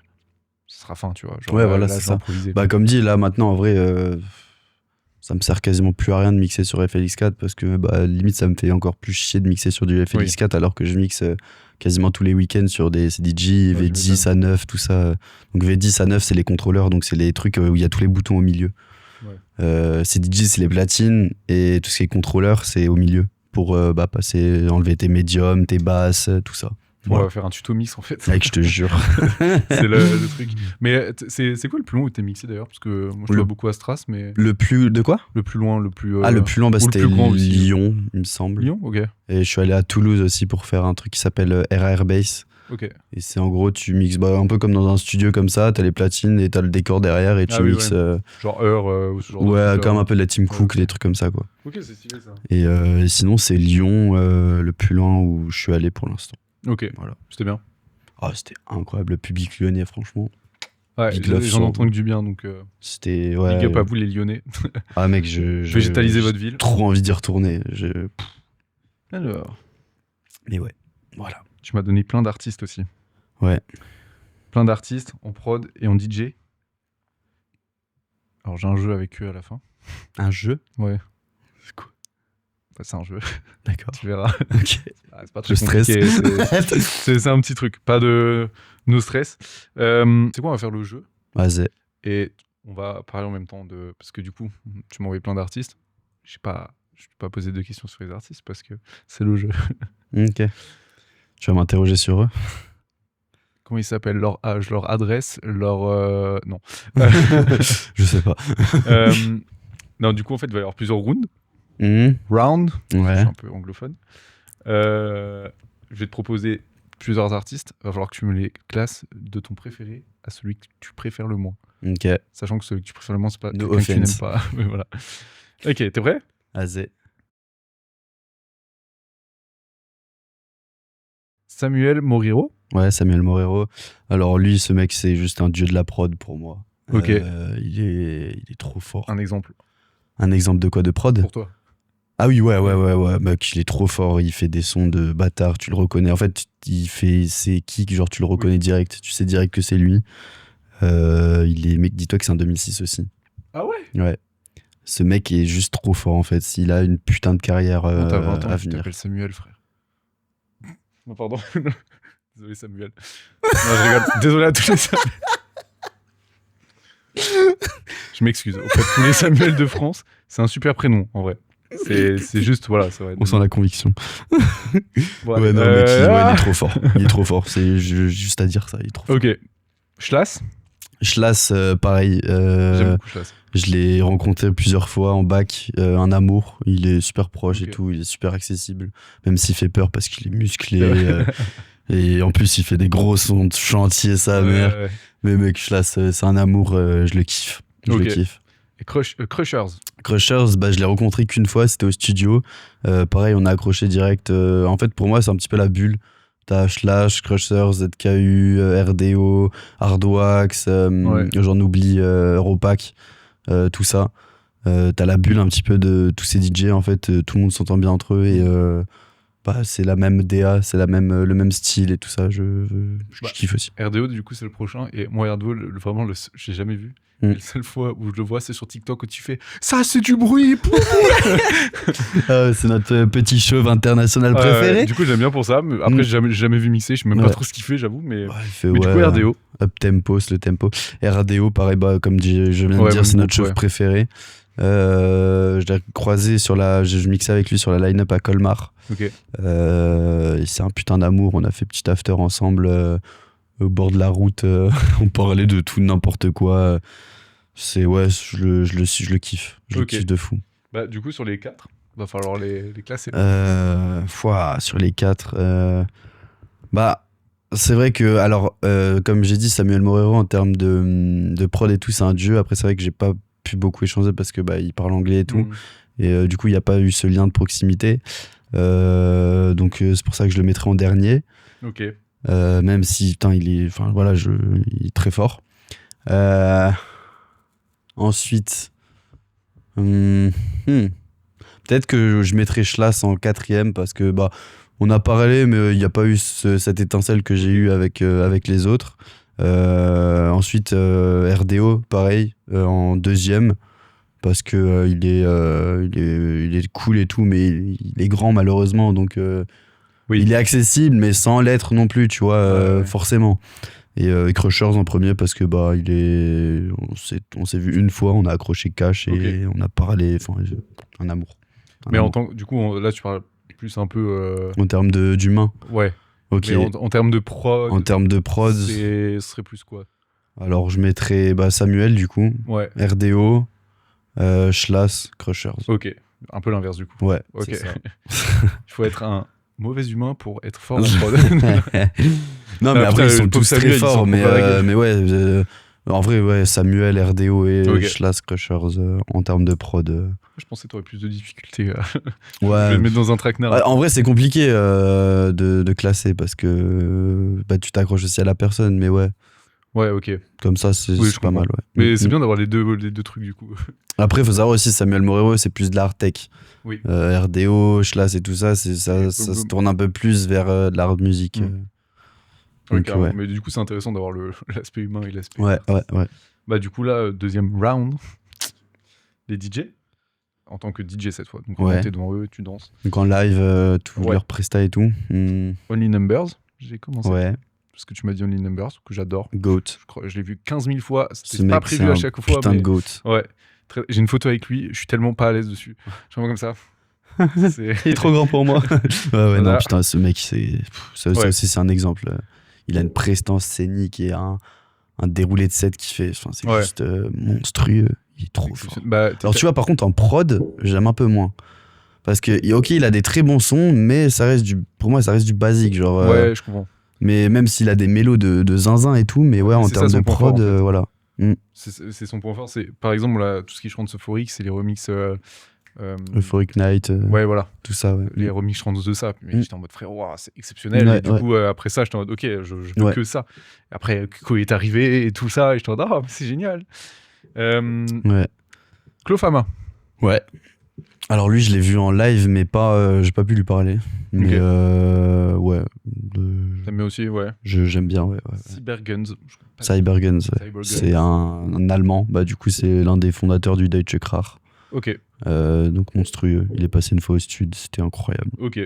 ce sera fin, tu vois, genre, voilà, c'est ça. Comme dit là maintenant en vrai, ça me sert quasiment plus à rien de mixer sur FLX4 parce que limite ça me fait encore plus chier de mixer sur du FLX4 alors que je mixe quasiment tous les week-ends sur des CDJ, V10, A9, tout ça. Donc V10, A9 c'est les contrôleurs, donc c'est les trucs où il y a tous les boutons au milieu. CDJ c'est les platines et tout ce qui est contrôleur c'est au milieu pour enlever tes médiums, tes basses, tout ça. On va faire un tuto mix en fait. Mec, je te jure. C'est le truc. Mais c'est quoi le plus long où t'es mixé d'ailleurs? Parce que moi je vois beaucoup à Stras, mais. Le plus. De quoi? Le plus loin, le plus. Le plus long, c'était Lyon, il me semble. Lyon, ok. Et je suis allé à Toulouse aussi pour faire un truc qui s'appelle RAR Bass. Ok. Et c'est en gros, tu mixes un peu comme dans un studio comme ça, t'as les platines et t'as le décor derrière et tu mixes. Genre heure ou ce genre de truc, comme un peu de la Team Cook, des trucs comme ça, quoi. Ok, c'est stylé ça. Et sinon, c'est Lyon, le plus loin où je suis allé pour l'instant. Ok, voilà. C'était bien. Oh, c'était incroyable, le public lyonnais, franchement. Ouais, j'en entends que du bien, donc c'était big up à vous les Lyonnais. Ah mec, végétaliser votre ville. Trop envie d'y retourner. Alors. Mais ouais, voilà. Tu m'as donné plein d'artistes aussi. Ouais. Plein d'artistes en prod et en DJ. Alors j'ai un jeu avec eux à la fin. Un jeu? Ouais. C'est quoi? C'est un jeu. D'accord. Tu verras. Ok. C'est pas très compliqué. C'est un petit truc. Pas de no stress. C'est quoi, on va faire le jeu. Vas-y. Et on va parler en même temps de... Parce que du coup, tu m'as envoyé plein d'artistes. Je ne vais pas poser de questions sur les artistes parce que c'est le jeu. Ok. Tu vas m'interroger sur eux. Comment ils s'appellent? Leur âge, leur adresse, leur... Non. Je sais pas. Non, du coup, en fait, il va y avoir plusieurs rounds. Round. Ouais. Je suis un peu anglophone. Je vais te proposer plusieurs artistes. Il va falloir que tu me les classes de ton préféré à celui que tu préfères le moins. Ok. Sachant que celui que tu préfères le moins, c'est pas no quelqu'un que tu offense. n'aimes pas. Mais voilà. Ok, t'es prêt? Vas-y. Samuel Moriro. Ouais, Samuel Moriro. Alors lui, ce mec, c'est juste un dieu de la prod pour moi. Ok. Il est trop fort. Un exemple. Un exemple de quoi? De prod? Pour toi. Ah oui, ouais, mec, il est trop fort, il fait des sons de bâtard, tu le reconnais. En fait, il fait ses kicks, genre tu le reconnais direct, tu sais direct que c'est lui. Mec, dis-toi que c'est un 2006 aussi. Ah ouais? Ouais. Ce mec est juste trop fort en fait, il a une putain de carrière T'as 20 ans, à tu venir. t'appelles Samuel, frère. Non, pardon. Désolé, Samuel. Non, je rigole. Désolé à tous les Samuel. Je m'excuse. En fait, tous les Samuel de France, c'est un super prénom, en vrai. C'est juste, voilà. Ça va être... On sent la conviction. Voilà. Ouais, non, mec, il est trop fort. Il est trop fort, c'est juste à dire ça, il est trop fort. Ok. Schlass. Schlass, pareil. J'aime beaucoup Schlass. Je l'ai rencontré plusieurs fois en bac, un amour. Il est super proche et tout, il est super accessible, même s'il fait peur parce qu'il est musclé. Et en plus, il fait des gros sons de chantier, sa mère. Ouais. Mais mec, Schlass, c'est un amour, je le kiffe. Je le kiffe. Et Crushers. Crushers, je l'ai rencontré qu'une fois, c'était au studio. Pareil, on a accroché direct. En fait, pour moi, c'est un petit peu la bulle. T'as Slash, Crushers, ZKU, RDO, Hardwax, j'en oublie, Europack, tout ça. T'as la bulle un petit peu de tous ces DJ, en fait, tout le monde s'entend bien entre eux et c'est la même DA, c'est le même style et tout ça, je kiffe aussi. RDO, du coup, c'est le prochain. Et moi, RDO, vraiment, j'ai jamais vu. Et la seule fois où je le vois, c'est sur TikTok où tu fais « Ça, c'est du bruit !» C'est notre petit chauve international préféré. Du coup, j'aime bien pour ça. Mais après, j'ai jamais vu mixer. Je sais même pas trop ce qu'il fait, j'avoue. Mais, il fait, du coup, RDO. Up tempo, c'est le tempo. RDO, pareil, comme je viens de dire, c'est notre chauve préféré. Je l'ai croisé je mixais avec lui sur la line-up à Colmar. Okay. C'est un putain d'amour. On a fait petit after ensemble au bord de la route. On parlait de tout, n'importe quoi. Je le kiffe. Je le kiffe de fou. Du coup, sur les 4, il va falloir les classer. Sur les 4, c'est vrai que, alors, comme j'ai dit, Samuel Moriro, en termes de prod et tout, c'est un dieu. Après, c'est vrai que j'ai pas pu beaucoup échanger parce que il parle anglais et tout. Et du coup, il n'y a pas eu ce lien de proximité. Donc, c'est pour ça que je le mettrai en dernier. Ok. Même si, il est très fort. Ensuite, peut-être que je mettrai Schlass en 4e parce que on a parlé, mais il n'y a pas eu cette étincelle que j'ai eue avec les autres. Ensuite, RDO, pareil, en 2e. parce que il est cool et tout, mais il est grand malheureusement, donc Oui. il est accessible, mais sans l'être non plus, tu vois, Ouais. forcément. Et Crushers en premier parce que bah on s'est vu une fois, on a accroché cash et on a parlé, enfin un amour. Mais en tant que, du coup, là tu parles plus un peu. En termes d'humain. Ouais. Ok. Mais en termes de prod. En termes de prod. Ce serait plus quoi? Alors je mettrais Samuel du coup. Ouais. RDO, Schlass, Crushers. Ok. Un peu l'inverse du coup. Ouais. Ok. C'est ça. Il faut être un mauvais humain pour être fort en prod. Non, mais après, putain, ils sont le pauvre tous très Samuel, ils forts, sont mais ouais. en vrai, ouais, Samuel, RDO et Ok. Schlass, Crushers, en termes de prod. Je pensais que t'aurais plus de difficultés à Ouais. le mettre dans un traquenard. Ouais, en vrai, c'est compliqué de classer parce que tu t'accroches aussi à la personne, mais ouais, Ouais, ok. comme ça, c'est Oui, je pas comprends. mal, ouais. Mais c'est bien d'avoir les deux trucs du coup. Après, il faut savoir aussi, Samuel Morero, c'est plus de l'art tech. Oui. RDO, Schlass et tout ça, ça se tourne un peu plus vers de l'art musique. Donc, ouais. Mais du coup, c'est intéressant d'avoir l'aspect humain et l'aspect. Ouais. Bah, du coup, là, deuxième round, les DJ, en tant que DJ cette fois. Donc, quand t'es devant eux, tu danses. Donc, en live, tout leur presta et tout. Only Numbers, j'ai commencé. Ouais. Parce que tu m'as dit Only Numbers, que j'adore. Goat. Je l'ai vu 15 000 fois. C'était Ce pas mec, prévu à chaque fois. Putain mais... de Goat. Ouais. J'ai une photo avec lui, je suis tellement pas à l'aise dessus. Je suis vraiment comme ça. Il est trop grand pour moi. ouais, non, putain, ce mec, ça aussi, c'est un exemple. Il a une prestance scénique et un déroulé de set qui fait. Enfin, c'est juste monstrueux. Il est trop fort. Alors, tu vois, par contre, en prod, j'aime un peu moins. Parce que, ok, il a des très bons sons, mais pour moi, ça reste du basique. Genre, ouais, je comprends. Mais même s'il a des mélos de zinzin et tout, mais ouais, en termes de prod, fort, en fait. Voilà. C'est son point fort. Par exemple, là, tout ce qui chante euphorique, c'est les remixes. Euphoric Night. Ouais, voilà. Tout ça, ouais. Les remixes, je chante de ça. Mais j'étais en mode, frère, wow, c'est exceptionnel. Et du coup, après ça, j'étais en mode, ok, je veux que ça. Et après, Kuko est arrivé et tout ça. Et j'étais en mode, c'est génial. Clofama. Ouais. Alors lui, je l'ai vu en live, mais j'ai pas pu lui parler. Mais ouais. T'aimes bien aussi, ouais. J'aime bien, ouais. Cyberguns. Cyberguns, c'est un Allemand. Du coup, c'est l'un des fondateurs du Deutsche Krach. Ok. Donc monstrueux. Il est passé une fois au stud, c'était incroyable. Ok.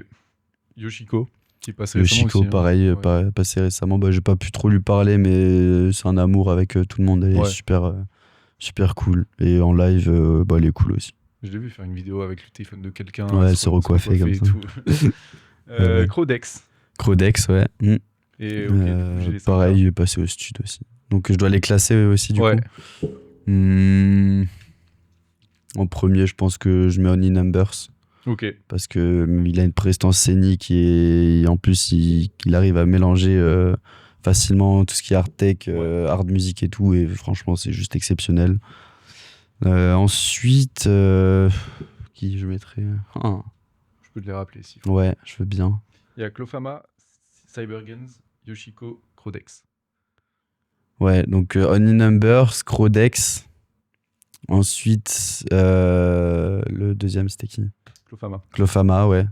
Yoshiko, qui est passé récemment Yoshiko, aussi, pareil, passé récemment. J'ai pas pu trop lui parler, mais c'est un amour avec tout le monde. Elle est super cool. Et en live, elle est cool aussi. Je l'ai vu faire une vidéo avec le téléphone de quelqu'un. Ouais, se recoiffer comme ça. Crodex. Crodex, ouais. Et pareil, il est passé au stud aussi. Donc je dois les classer aussi du coup. En premier, je pense que je mets Only Numbers. Ok. Parce qu'il a une prestance scénique et en plus, il arrive à mélanger facilement tout ce qui est art tech, art musique et tout. Et franchement, c'est juste exceptionnel. Ensuite, qui je mettrais Je peux te les rappeler si. Ouais, je veux bien. Il y a Clofama, Cyberguns, Yoshiko, Crodex. Ouais, donc Only Numbers, Crodex. Ensuite, le deuxième, c'était qui ? Clofama, ouais.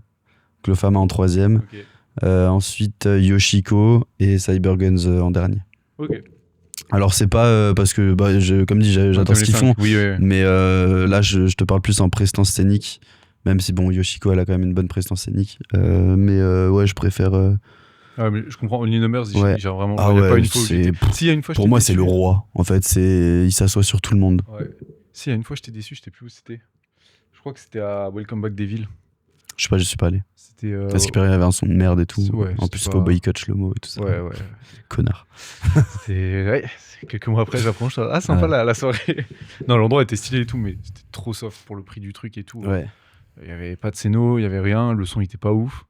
Clofama en troisième. Okay. Ensuite, Yoshiko et Cyberguns en dernier. Ok. Alors, c'est pas parce que, comme dit, j'adore ce qu'ils font. Oui. Mais là, je te parle plus en prestance scénique. Même si, Yoshiko, elle a quand même une bonne prestance scénique. Mais ouais, je préfère. Mais je comprends, Only Numbers, j'ai vraiment. Ah il y a ouais, pas une fois où y a une fois, pour moi, c'est le roi. En fait, il s'assoit sur tout le monde. Ouais. Si, il y a une fois, j'étais déçu, je sais plus où c'était. Je crois que c'était à Welcome Back Devil. Je sais pas, je suis pas allé. C'était. Parce qu'il paraît, il y avait un son de merde et tout. Ouais, en plus, Cowboy Cut Shlomo et tout ça. Ouais. Connard. C'est quelques mois après, j'apprends, sympa la soirée. Non, l'endroit était stylé et tout, mais c'était trop soft pour le prix du truc et tout. Ouais. Il y avait pas de scéno, il y avait rien, le son était pas ouf.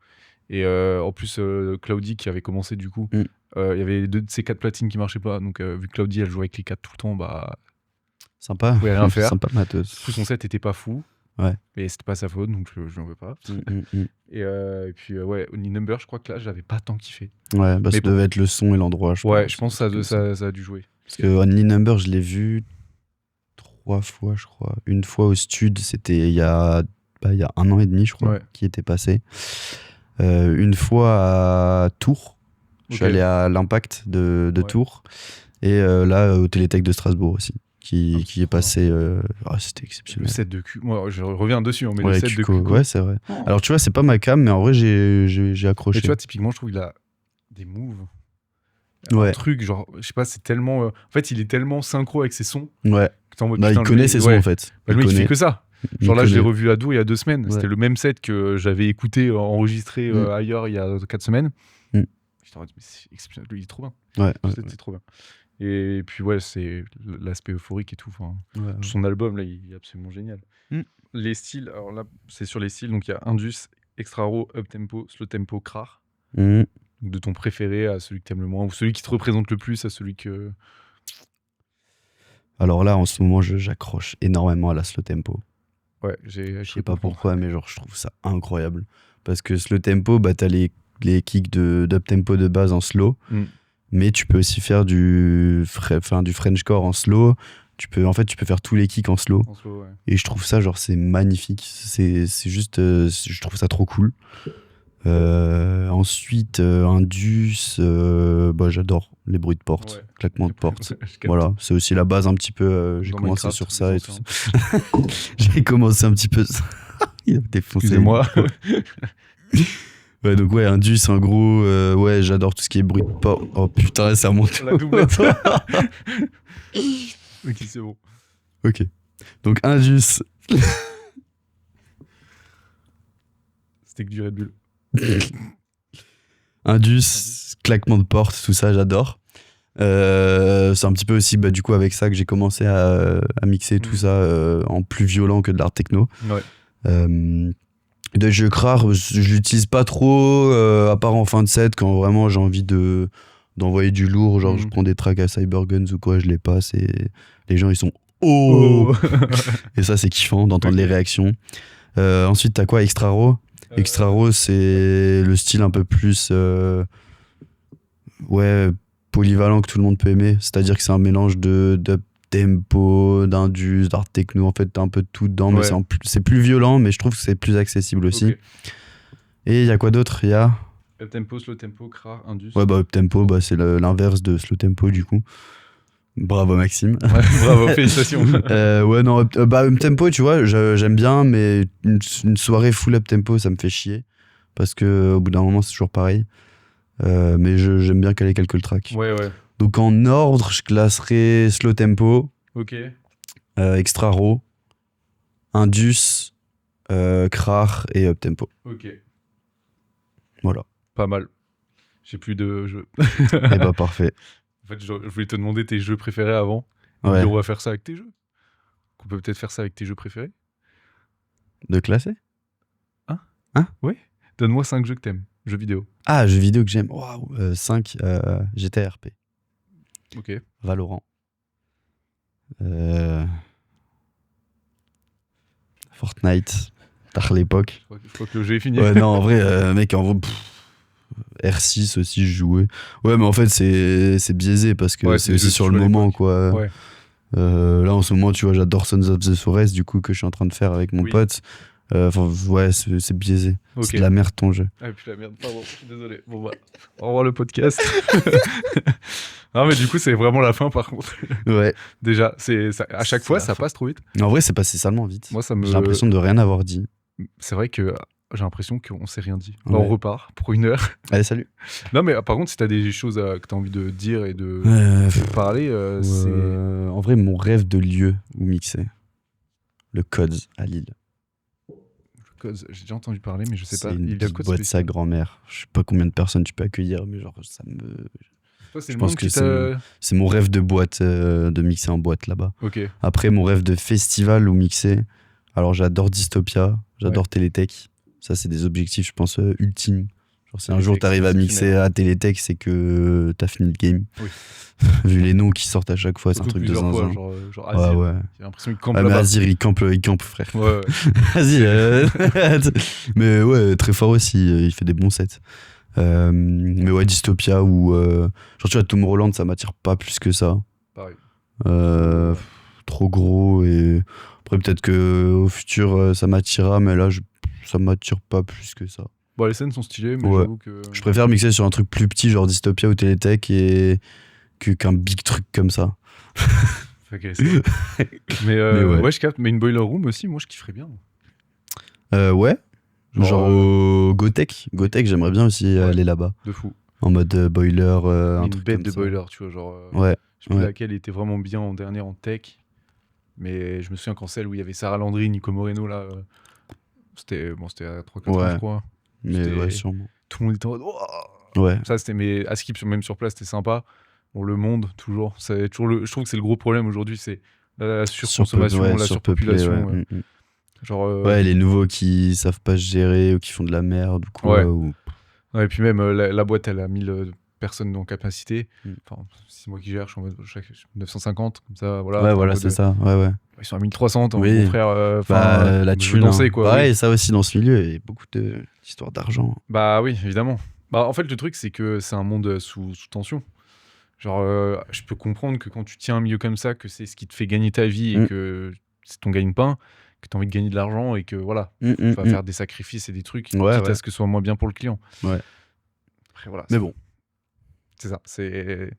Et en plus, Cloudy qui avait commencé du coup, il y avait 2 de ces 4 platines qui marchaient pas. Donc, vu que Cloudy elle jouait avec les 4 tout le temps, sympa. On pouvait rien faire. Sympa matos. Tout son set était pas fou. Ouais. Et c'était pas sa faute, donc je n'en veux pas. Et puis, Only Number, je crois que là, j'avais pas tant kiffé. Ouais, ça devait être le son et l'endroit. Je pense que ça a dû jouer. Parce que Only Number, je l'ai vu 3 fois, je crois. Une fois au stud, c'était il y a 1 an et demi, je crois, qui était passé. Une fois à Tours. Je suis allé à l'Impact de Tours. Et là, au Télétech de Strasbourg aussi. qui est passé. C'était exceptionnel. Le set de cul. Moi, je reviens dessus, mais Ouais, le set de Kuko, cul. ouais, c'est vrai. Alors, tu vois, c'est pas ma cam, mais en vrai, j'ai accroché. Et tu vois, typiquement, je trouve qu'il a des moves. Ouais. Un truc, genre, je sais pas, c'est tellement. En fait, il est tellement synchro avec ses sons. Ouais. Que t'es en mode, Bah, putain, il connaît mec, ses sons, en fait. Bah, le mec, il fait que ça. Genre là, je l'ai revu à Dour il y a 2 semaines. Ouais. C'était le même set que j'avais écouté, enregistré ailleurs il y a 4 semaines. J'étais en mode, mais c'est exceptionnel, lui, il est trop bien. Ouais. C'est trop bien. Et puis, ouais, c'est l'aspect euphorique et tout. Ouais. Son album, là, il est absolument génial. Les styles, alors là, c'est sur les styles. Donc, il y a Indus, Extra Raw, Up Tempo, Slow Tempo, Krar. De ton préféré à celui que t'aimes le moins, ou celui qui te représente le plus à celui que... Alors là, en ce moment, j'accroche énormément à la slow tempo. Ouais, je sais pas pourquoi, mais genre, je trouve ça incroyable. Parce que slow tempo, bah, t'as les kicks d'up tempo de base en slow, mais tu peux aussi faire du Frenchcore en slow. Tu peux faire tous les kicks en slow. Ouais. Et je trouve ça, genre, c'est magnifique. C'est juste, je trouve ça trop cool. Ensuite, Indus, j'adore les bruits de porte, claquements de porte. Voilà, c'est aussi la base un petit peu. J'ai commencé Minecraft, sur ça et tout ça. J'ai commencé un petit peu. Il a défoncé. Excusez-moi. Ouais, donc ouais, Indus, en gros, ouais, j'adore tout ce qui est bruit de porte. Oh putain, ça remonte. La doublette. Ok, c'est bon. Ok. Donc Indus. C'était que du Red Bull. Indus, claquement de porte, tout ça, j'adore. C'est un petit peu aussi du coup avec ça que j'ai commencé à mixer tout ça en plus violent que de l'art techno. Ouais. De jeux Krar, je l'utilise pas trop, à part en fin de set quand vraiment j'ai envie d'envoyer du lourd, genre je prends des tracks à Cyberguns ou quoi, je les passe et les gens ils sont oh et ça c'est kiffant d'entendre les réactions. Ensuite t'as quoi, Extra Raw? Extra Raw, c'est le style un peu plus polyvalent que tout le monde peut aimer. C'est-à-dire que c'est un mélange de tempo, d'indus, d'art techno. En fait, t'as un peu de tout dedans, mais c'est plus violent, mais je trouve que c'est plus accessible aussi. Okay. Et il y a quoi d'autre? Il y a Up Tempo, Slow Tempo, Krar, Indus. Ouais, Up Tempo, c'est l'inverse de Slow Tempo du coup. Bravo Maxime. Ouais, bravo, félicitations. Ouais, non, Up Tempo, tu vois, j'aime bien, mais une soirée full Up Tempo, ça me fait chier. Parce qu'au bout d'un moment, c'est toujours pareil. Mais j'aime bien caler quelques tracks. Ouais. Donc en ordre, je classerais Slow Tempo. Ok. Extra Raw, Indus, Krar et Up Tempo. Ok. Voilà. Pas mal. J'ai plus de jeux. Et bah parfait. En fait, je voulais te demander tes jeux préférés avant. Ouais. Et on va faire ça avec tes jeux. On peut peut-être faire ça avec tes jeux préférés. De classer? Hein? Ouais. Donne-moi 5 jeux que t'aimes. Jeux vidéo. Ah, jeux vidéo que j'aime. Waouh. 5. GTA RP. Ok. Valorant. Fortnite. Tard l'époque. Je crois que le jeu est fini. Ouais, non, en vrai, mec, en vrai. R6 aussi, je jouais. Ouais, mais en fait, c'est biaisé parce que c'est aussi sur le moment, quoi. Ouais. Là, en ce moment, tu vois, j'adore Sons of the Forest, du coup, que je suis en train de faire avec mon pote. Ouais, c'est biaisé. Okay. C'est de la merde ton jeu. Ah, puis la merde, pardon, je suis désolé. Bon, bah, au revoir le podcast. Non, mais du coup, c'est vraiment la fin, par contre. Ouais. Déjà, à chaque fois, ça passe trop vite. En vrai, c'est passé salement vite. Moi, J'ai l'impression de rien avoir dit. C'est vrai que j'ai l'impression qu'on s'est rien dit. Ouais. Là, on repart pour 1 heure. Allez, salut. Non, mais par contre, si t'as des choses que t'as envie de dire et de parler, c'est... En vrai, mon rêve de lieu où mixer. Le Cods à Lille. J'ai déjà entendu parler, mais je sais pas. Il y a quoi de boîte sa grand-mère. Je sais pas combien de personnes tu peux accueillir, mais genre, ça me... Toi, je pense que c'est mon rêve de boîte, de mixer en boîte là-bas. Okay. Après, mon rêve de festival où mixer. Alors, j'adore Dystopia, j'adore Télétech. Ça, c'est des objectifs, je pense, ultimes. Genre, si un jour t'arrives à mixer à Télétech, c'est que t'as fini le game. Oui. Vu les noms qui sortent à chaque fois, c'est un truc de zinzin. Genre Azir. Ouais. J'ai l'impression qu'il campe là-bas. Mais Azir, il campe, frère. Ouais. Vas-y. Mais ouais, très fort aussi, il fait des bons sets. Mais ouais, Dystopia ou... genre, tu vois, Tomorrowland, ça m'attire pas plus que ça. Pareil. Trop gros et... Après, peut-être qu'au futur, ça m'attirera, mais là, ça m'attire pas plus que ça. Bon, les scènes sont stylées, mais j'avoue que... Je préfère mixer sur un truc plus petit, genre Dystopia ou Télétech, qu'un big truc comme ça. agressé. Mais ouais, je capte. Mais une boiler room aussi, moi, je kifferais bien. Ouais. Genre au Gotech. Gotech, j'aimerais bien aussi aller là-bas. De fou. En mode boiler, un une truc bête comme de ça. boiler, tu vois, genre. Ouais. Je sais plus laquelle était vraiment bien en dernière en tech. Mais je me souviens quand celle où il y avait Sarah Landry, Nico Moreno, là. C'était à 3-4 ans, je crois. Mais ouais, sûrement. Tout le monde était en mode. Ouais. Ça, c'était. Mais à Skip, même sur place, c'était sympa. Bon, le monde, toujours. C'est toujours je trouve que c'est le gros problème aujourd'hui, c'est la surconsommation, la surpopulation. Ouais. Genre, ouais, les nouveaux qui savent pas se gérer ou qui font de la merde ou quoi. Ouais, et puis même, la boîte, elle a 1000 personnes en capacité. Enfin, c'est moi qui gère, je suis en mode 950, comme ça, voilà. Ouais, voilà, c'est ça. Ouais. Ils sont à 1300, mon frère. La thune, danser, quoi. Pareil, ça aussi, dans ce milieu, il y a beaucoup d'histoires d'argent. Bah oui, évidemment. Bah, en fait, le truc, c'est que c'est un monde sous tension. Genre, je peux comprendre que quand tu tiens un milieu comme ça, que c'est ce qui te fait gagner ta vie et que c'est ton gagne-pain, que tu as envie de gagner de l'argent et que voilà, tu vas faire des sacrifices et des trucs, quitte à ce que ce soit moins bien pour le client. Ouais. Après, voilà. Mais bon. C'est ça. C'est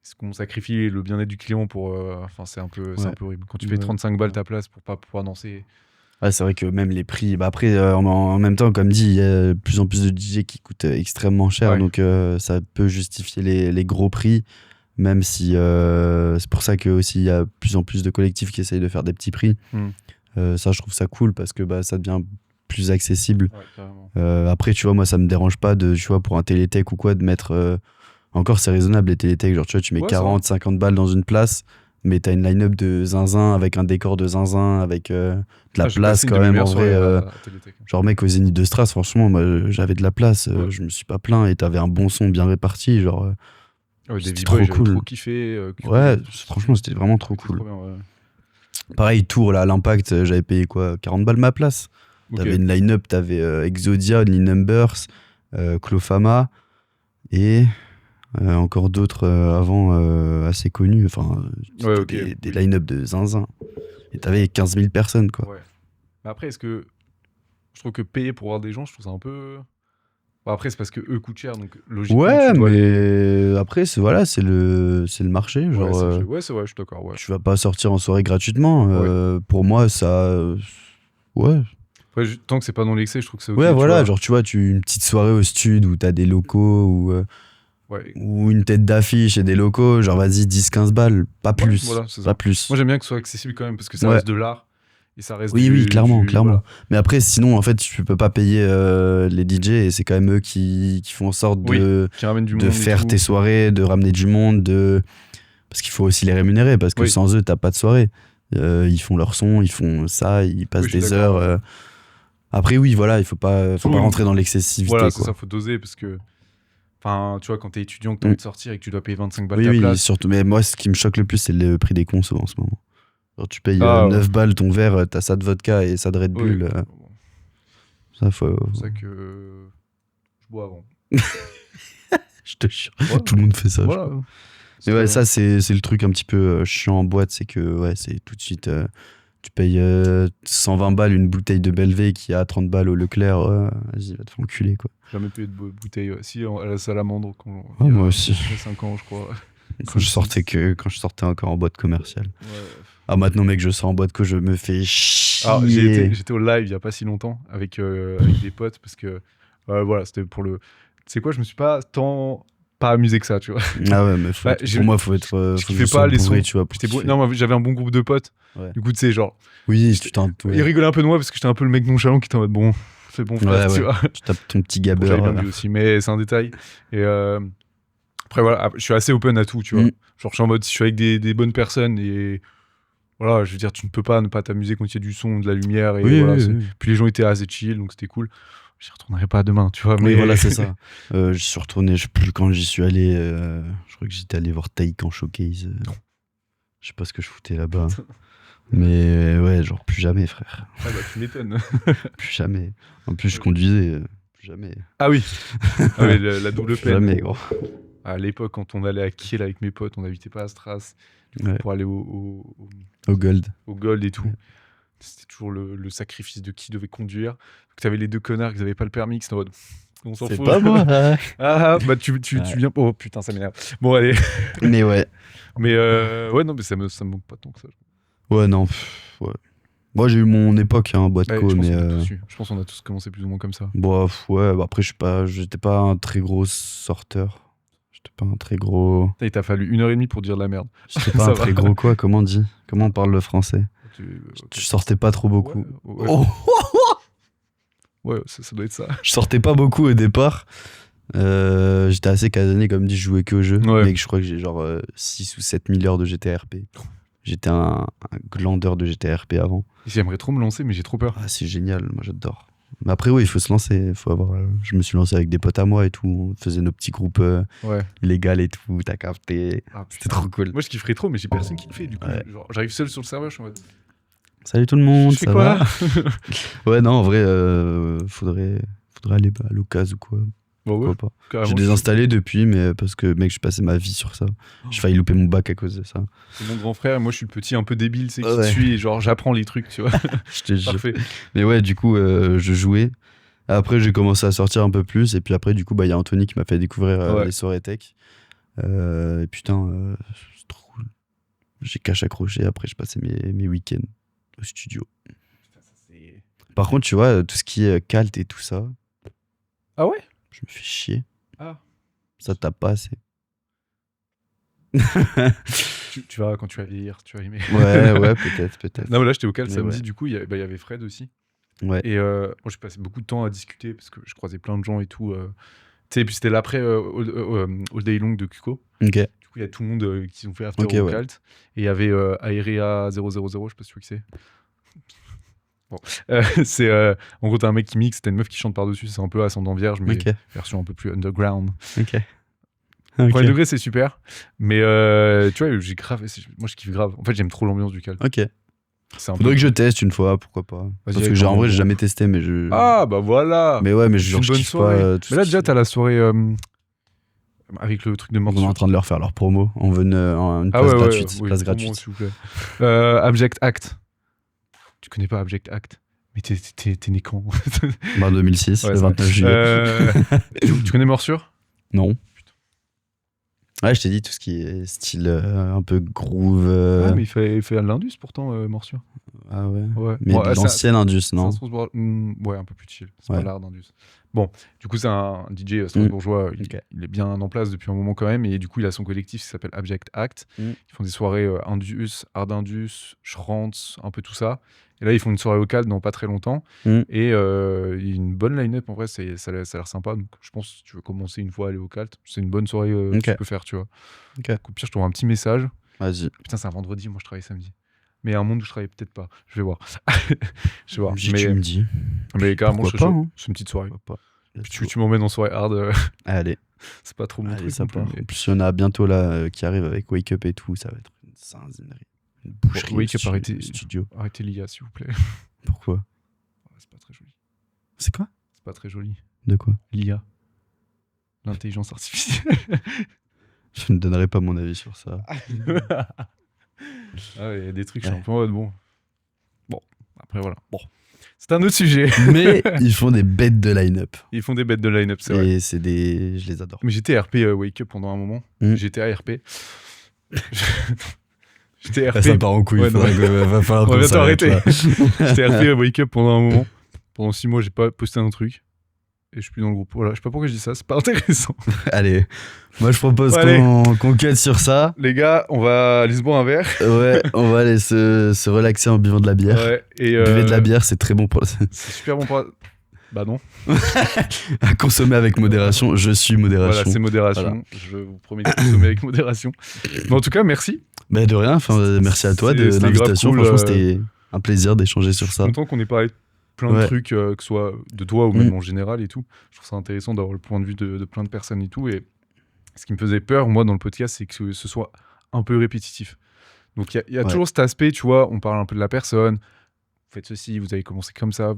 ce qu'on sacrifie le bien-être du client pour. Enfin, c'est un peu horrible. Quand tu payes 35 balles ta place pour pas pouvoir danser. Ouais, c'est vrai que même les prix. Bah après, en même temps, comme dit, il y a de plus en plus de DJ qui coûtent extrêmement cher. Donc, ça peut justifier les gros prix. Même si c'est pour ça qu'il y a de plus en plus de collectifs qui essayent de faire des petits prix. Ça, je trouve ça cool parce que ça devient plus accessible. Après, tu vois, moi, ça me dérange pas tu vois, pour un télétech ou quoi, de mettre. Encore, c'est raisonnable les télétech. Genre, tu vois, tu mets 40, 50 balles dans une place, mais t'as une line-up de zinzin avec un décor de zinzin, avec de la place quand même. En vrai, genre, mec, au Zénith de Stras, franchement, moi, j'avais de la place. Je me suis pas plaint et t'avais un bon son bien réparti. Genre. C'était trop cool. Trop kiffé. Ouais, franchement, c'était vraiment trop cool. Trop bien, ouais. Pareil, Tour, là, à l'Impact, j'avais payé quoi, 40 balles ma place. T'avais une line-up, t'avais Exodia, Only Numbers, Clofama et encore d'autres avant assez connus. Enfin, des line-up de zinzin. Et t'avais 15 000 personnes, quoi. Ouais. Mais après, est-ce que. Je trouve que payer pour voir des gens, je trouve ça un peu. Bon, après, c'est parce que eux coûtent cher, donc logiquement. Ouais, mais après, c'est le marché. Genre, ouais, c'est vrai, je suis d'accord. Ouais. Tu vas pas sortir en soirée gratuitement. Pour moi, ça. Ouais. Tant que c'est pas dans l'excès, je trouve que c'est ok. Ouais, voilà, genre, tu vois, une petite soirée au stud où t'as des locaux ou une tête d'affiche et des locaux, genre, vas-y, 10-15 balles, pas plus. Voilà, c'est ça. Pas plus. Moi, j'aime bien que ce soit accessible quand même, parce que ça reste de l'art. Et ça reste oui, clairement. Voilà. Mais après, sinon, en fait, tu peux pas payer les DJ et c'est quand même eux qui font en sorte de faire tes soirées, de ramener du monde, parce qu'il faut aussi les rémunérer, parce que sans eux, t'as pas de soirée. Ils font leur son, ils font ça, ils passent des heures. Après, oui, voilà, il faut pas rentrer dans l'excessivité. Voilà, quoi. c'est ça, faut doser, parce que. Enfin, tu vois, quand t'es étudiant, que t'as envie de sortir et que tu dois payer 25 balles ta place. Oui, surtout. Mais moi, ce qui me choque le plus, c'est le prix des consos en ce moment. Genre, tu payes 9 balles ton verre, t'as ça de vodka et ça de Red Bull. Ça, faut. C'est pour ça que je bois avant. Je te jure, tout le monde fait ça. Voilà. Mais ouais, ça, c'est le truc un petit peu chiant en boîte, c'est que c'est tout de suite. Tu payes 120 balles une bouteille de Belvé qui a 30 balles au Leclerc. Vas-y, va te faire enculer, quoi. J'ai jamais payé de bouteille. Si, à la Salamandre. Moi aussi. Il y a 5 ans, je crois. Quand je sortais encore en boîte commerciale. Ah, maintenant, mec, je sors en boîte que je me fais chier. Alors, j'étais au live il y a pas si longtemps avec des potes parce que voilà, c'était pour le. Tu sais quoi, je me suis pas amusé que ça, tu vois. Ah ouais, mais pour moi, faut être. Je kiffais pas les sons. Tu vois, non, j'avais un bon groupe de potes. Ouais. Du coup, tu sais, genre. Oui, ils rigolaient un peu de moi parce que j'étais un peu le mec nonchalant qui était en mode bon, c'est bon, frère, tu vois. Tu tapes ton petit gabber. J'avais bien vu aussi, mais c'est un détail. Et après, voilà, je suis assez open à tout, tu vois. Genre, je suis en mode, si je suis avec des bonnes personnes et. Voilà, je veux dire, tu ne peux pas ne pas t'amuser quand il y a du son, de la lumière. Et voilà, Puis les gens étaient assez chill, donc c'était cool. J'y retournerai pas demain, tu vois. Mais voilà, c'est ça. Je suis retourné, je sais plus quand j'y suis allé. Je crois que j'étais allé voir Taïk en showcase. Non. Je sais pas ce que je foutais là-bas. Mais ouais, genre plus jamais, frère. Ah bah, tu m'étonnes. Plus jamais. En plus, je conduisais. Plus jamais. Ah oui. La double peine. Jamais, gros. À l'époque, quand on allait à Kiel avec mes potes, on n'habitait pas à Stras. Pour aller au Gold. Au Gold et tout. C'était toujours le sacrifice de qui devait conduire. Tu avais les 2 connards qui n'avaient pas le permis, qui étaient en mode, on s'en C'est fout. pas moi. Ah, bah tu viens. Oh putain, ça m'énerve. Bon, allez. Mais ouais. Mais ouais, non, mais ça me manque pas tant que ça. Ouais, non. Ouais. Moi, j'ai eu mon époque, hein, boîte Ouais, co, mais. Je pense qu'on a tous commencé plus ou moins comme ça. Bon, ouais, bah après, j'étais pas un très gros sorteur. J'étais pas un très gros. Il t'a fallu 1h30 pour dire de la merde. J'étais pas un très gros quoi, comment on dit? Comment on parle le français? Je sortais pas trop beaucoup. Ouais, Oh ouais, ça doit être ça. Je sortais pas beaucoup au départ. J'étais assez casanier, comme dit, je jouais que aux jeux. Ouais. Mec, je crois que j'ai genre 6 ou 7 000 heures de GTRP. J'étais un glandeur de GTRP avant. J'aimerais trop me lancer, mais j'ai trop peur. Ah, c'est génial, moi j'adore. Mais après, oui, il faut se lancer. Faut avoir, je me suis lancé avec des potes à moi et tout. On faisait nos petits groupes Ouais. illégaux et tout. T'as capté. Ah, C'était trop cool. Moi, je kifferais trop, mais j'ai personne qui le fait. Du coup, Ouais. genre, j'arrive seul sur le serveur, je suis en mode. Salut tout le monde, Je fais ça quoi va? Ouais, non, en vrai, faudrait aller à l'occasion ou quoi. Bon, ouais, Pourquoi pas. carrément, J'ai désinstallé depuis, mais parce que, mec, je passais ma vie sur ça. J'ai failli louper mon bac à cause de ça. C'est mon grand frère, et moi, je suis le petit un peu débile, c'est qui Ouais. te suit, et genre, j'apprends les trucs, tu vois. Je te jure. Parfait. Mais ouais, du coup, je jouais. Après, j'ai commencé à sortir un peu plus. Et puis après, du coup, bah, y a Anthony qui m'a fait découvrir Ouais. les soirées tech. Et putain, c'est trop cool. J'ai cache accroché. Après, je passais mes week-ends au studio. Putain, ça, c'est- Par contre, tu vois, tout ce qui est calt et tout ça, Ah ouais je me fais chier. Ah. Ça tape pas assez. Tu vas, quand tu vas vieillir, tu vas aimer. Ouais, peut-être. Non, mais là, j'étais au Cal Mais samedi, ouais. du coup, il y avait Fred aussi. Ouais. Et moi, j'ai passé beaucoup de temps à discuter parce que je croisais plein de gens et tout. Tu sais, et puis c'était l'après All Day Long de Cuco. Ok. Du coup, il y a tout le monde qui ont fait after Ok, au ouais. Calt. Et il y avait Aerea 000, je sais pas si tu vois qui c'est. Bon. C'est, en gros, t'as un mec qui mixe, t'as une meuf qui chante par-dessus, c'est un peu Ascendant Vierge, mais Ok. version un peu plus underground. Ok. Premier degré, c'est super. Mais tu vois, moi, je kiffe grave. En fait, j'aime trop l'ambiance du Calt. Ok. C'est un Faudrait peu... que je teste une fois, pourquoi pas. Vas-y, Parce avec que en un vrai, j'ai groupe. jamais testé, mais je. Ah, bah voilà. Mais ouais, mais C'est genre, une je bonne kiffe soirée. pas. Tout Mais là, ce déjà, qui- t'as la soirée avec le truc de On est en morsure. train de leur faire leur promo. On veut une place gratuite. oui, Place promo, gratuite. s'il vous plaît. Abject Act. Tu connais pas Abject Act? Mais t'es né quand? Bah, 2006, Ouais, le ça. 29 juillet. Tu connais Morsure? Non. Ouais, je t'ai dit tout ce qui est style un peu groove. Ouais, mais il fait l'Indus pourtant, Morsure. Ah ouais. Ouais. Mais Bon, de l'ancienne Indus, non? Ouais, un peu plus chill. C'est Ouais. pas l'art d'Indus. Bon, du coup, c'est un DJ strasbourgeois. Ok. Il est bien en place depuis un moment quand même. Et du coup, il a son collectif qui s'appelle Abject Act. Ils font des soirées Indus, Art Indus, Schrantz, un peu tout ça. Et là, ils font une soirée locale dans pas très longtemps. Et il y a une bonne line-up, en vrai, ça a l'air sympa. Donc, je pense que si tu veux commencer une fois à aller au Calt, c'est une bonne soirée que tu peux faire, tu vois. Ok. Donc, au pire, je t'envoie un petit message. Vas-y. Putain, c'est un vendredi, moi je travaille samedi. Mais un monde où je travaille peut-être pas. Je vais voir. Je vais voir. Si tu me dis. Mais carrément, Pourquoi je pas, suis hein. C'est une petite soirée. Pourquoi pas. Puis tu m'emmènes en soirée hard. Allez. C'est pas trop mon Allez, truc. ça non plus, part. mais- En plus, il y en a bientôt là qui arrive avec Wake Up et tout. Ça va être une sinzinerie. Une boucherie. Wake Up, au arrêtez. studio. Arrêtez l'IA, s'il vous plaît. Pourquoi? Ouais, c'est pas très joli. C'est quoi? C'est pas très joli. De quoi? L'IA. L'intelligence artificielle. Je ne donnerai pas mon avis sur ça. Ah ouais, il y a des trucs, je suis Ouais. un peu en mode bon. Bon, après voilà. Bon. C'est un autre sujet. Mais ils font des bêtes de line-up. Ils font des bêtes de line-up, c'est vrai. Et c'est des. Je les adore. Mais j'étais RP Wake Up pendant un moment. J'étais à RP. J'étais RP. Ça part en couille. Ouais, Va falloir On va qu'on bientôt s'arrête, arrêter. là. J'étais RP Wake Up pendant un moment. Pendant 6 mois, j'ai pas posté un truc. Et je suis plus dans le groupe. Voilà, je sais pas pourquoi je dis ça, c'est pas intéressant. Allez. Moi, je propose Allez. qu'on cut sur ça. Les gars, on va aller se boire un verre. Ouais, on va aller se relaxer en buvant de la bière. Ouais, et Buvez de la bière, c'est très bon pour c'est super bon pour. Bah non. à consommer avec modération. Je suis modération. Voilà, c'est modération. Voilà. Je vous promets de consommer avec modération. Mais en tout cas, merci. Bah, de rien. Enfin, merci à toi de C'était l'invitation. grave cool, Franchement, c'était un plaisir d'échanger sur Je suis ça. content qu'on ait parlé de plein de Ouais. trucs, que ce soit de toi ou même en général et tout. Je trouve ça intéressant d'avoir le point de vue de plein de personnes et tout. Et ce qui me faisait peur, moi, dans le podcast, c'est que ce soit un peu répétitif. Donc, il y a toujours cet aspect, tu vois, on parle un peu de la personne. faites ceci, vous avez commencé comme ça.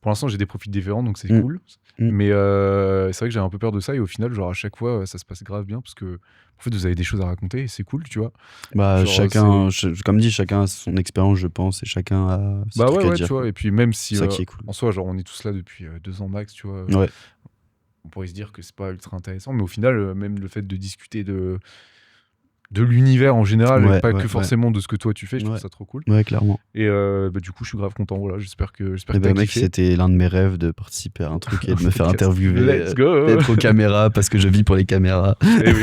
Pour l'instant, j'ai des profils différents, donc c'est cool. Mm. Mais c'est vrai que j'ai un peu peur de ça. Et au final, genre, à chaque fois, ça se passe grave bien parce que, en fait, vous avez des choses à raconter et c'est cool, tu vois. Bah, Genre, comme dit, chacun a son expérience, je pense, et chacun a ses trucs à dire. tu vois. Et puis, même si C'est ça qui est cool. en soi, genre, on est tous là depuis 2 ans max, tu vois. Ouais. On pourrait se dire que c'est pas ultra intéressant, mais au final, même le fait de discuter de l'univers en général, et pas que forcément de ce que toi tu fais, je trouve ça trop cool. Ouais, clairement. Et du coup, je suis grave content. Voilà, j'espère que mec, c'était l'un de mes rêves de participer à un truc et de me faire interviewer, Let's go. d'être aux caméras parce que je vis pour les caméras. Et oui,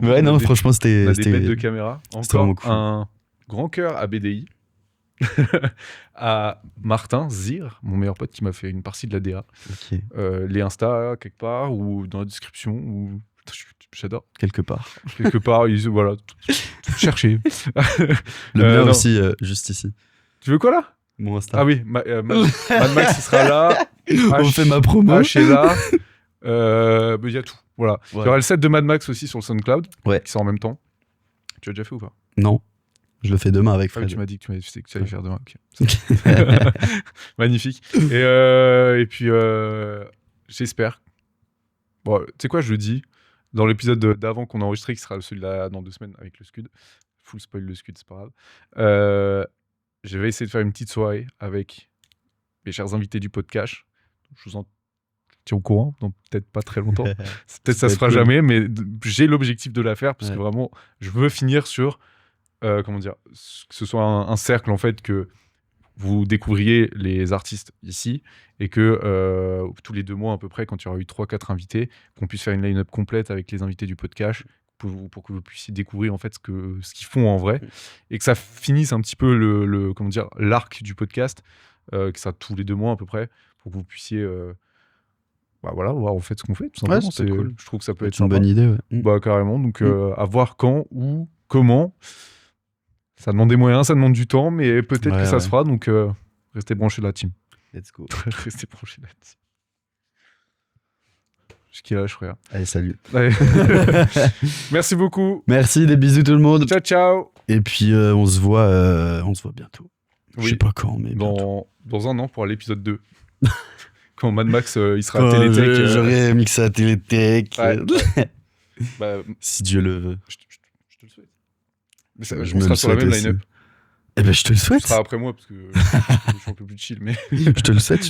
ouais, non, franchement, c'était des bêtes de caméra. Encore cool. Un grand cœur à BDI. À Martin Zir, mon meilleur pote qui m'a fait une partie de la DA. Okay. Les Insta quelque part ou dans la description ou j'adore. Quelque part, voilà, cherchez. Le mien aussi, juste ici. Tu veux quoi là? Mon Insta. Ah oui, Mad Max il sera là. On fait ma promo. H est là. Il y a tout. Voilà. Il y aura le set de Mad Max aussi sur le SoundCloud qui sort en même temps. Tu as déjà fait ou pas? Non. Je le fais demain avec Fred. Tu m'as dit que tu allais faire demain. Okay. Magnifique. Et puis, j'espère. Bon, tu sais quoi, je le dis. Dans l'épisode d'avant qu'on a enregistré, qui sera celui-là dans 2 semaines avec le Scud. Full spoil le Scud, c'est pas grave. Je vais essayer de faire une petite soirée avec mes chers invités du podcast. Je vous en tiens au courant, dans peut-être pas très longtemps. Peut-être ça se fera jamais, mais j'ai l'objectif de la faire parce que vraiment, je veux finir sur... comment dire, que ce soit un cercle en fait, que vous découvriez les artistes ici et que tous les 2 mois à peu près, quand il y aura eu 3-4 invités, qu'on puisse faire une line-up complète avec les invités du podcast pour que vous puissiez découvrir en fait ce qu'ils font en vrai et que ça finisse un petit peu comment dire, l'arc du podcast, que ça tous les 2 mois à peu près, pour que vous puissiez voilà, voir en fait ce qu'on fait tout simplement. C'est cool. Je trouve que ça peut être une bonne idée. Bah carrément, donc à voir quand, où, comment. Ça demande des moyens, ça demande du temps, mais peut-être que ça se fera, donc restez branchés de la team. Let's go. Restez branchés de la team. Jusqu'à là, je frère. Allez, salut. Allez. Merci beaucoup. Merci, des bisous tout le monde. Ciao, ciao. Et puis on se voit bientôt. Oui. Je sais pas quand, mais dans 1 an pour l'épisode 2. Quand Mad Max il sera à Télétech. J'aurais mixé à Télétech. Bah, si Dieu le veut. Je te le souhaite. Mais ça, je me serai sur la même line-up. Eh ben, je te le souhaite. Tu seras après moi parce que je suis un peu plus chill. Mais... je te le souhaite.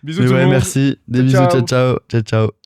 Bisous tout le monde. Merci. Des bisous. Ciao.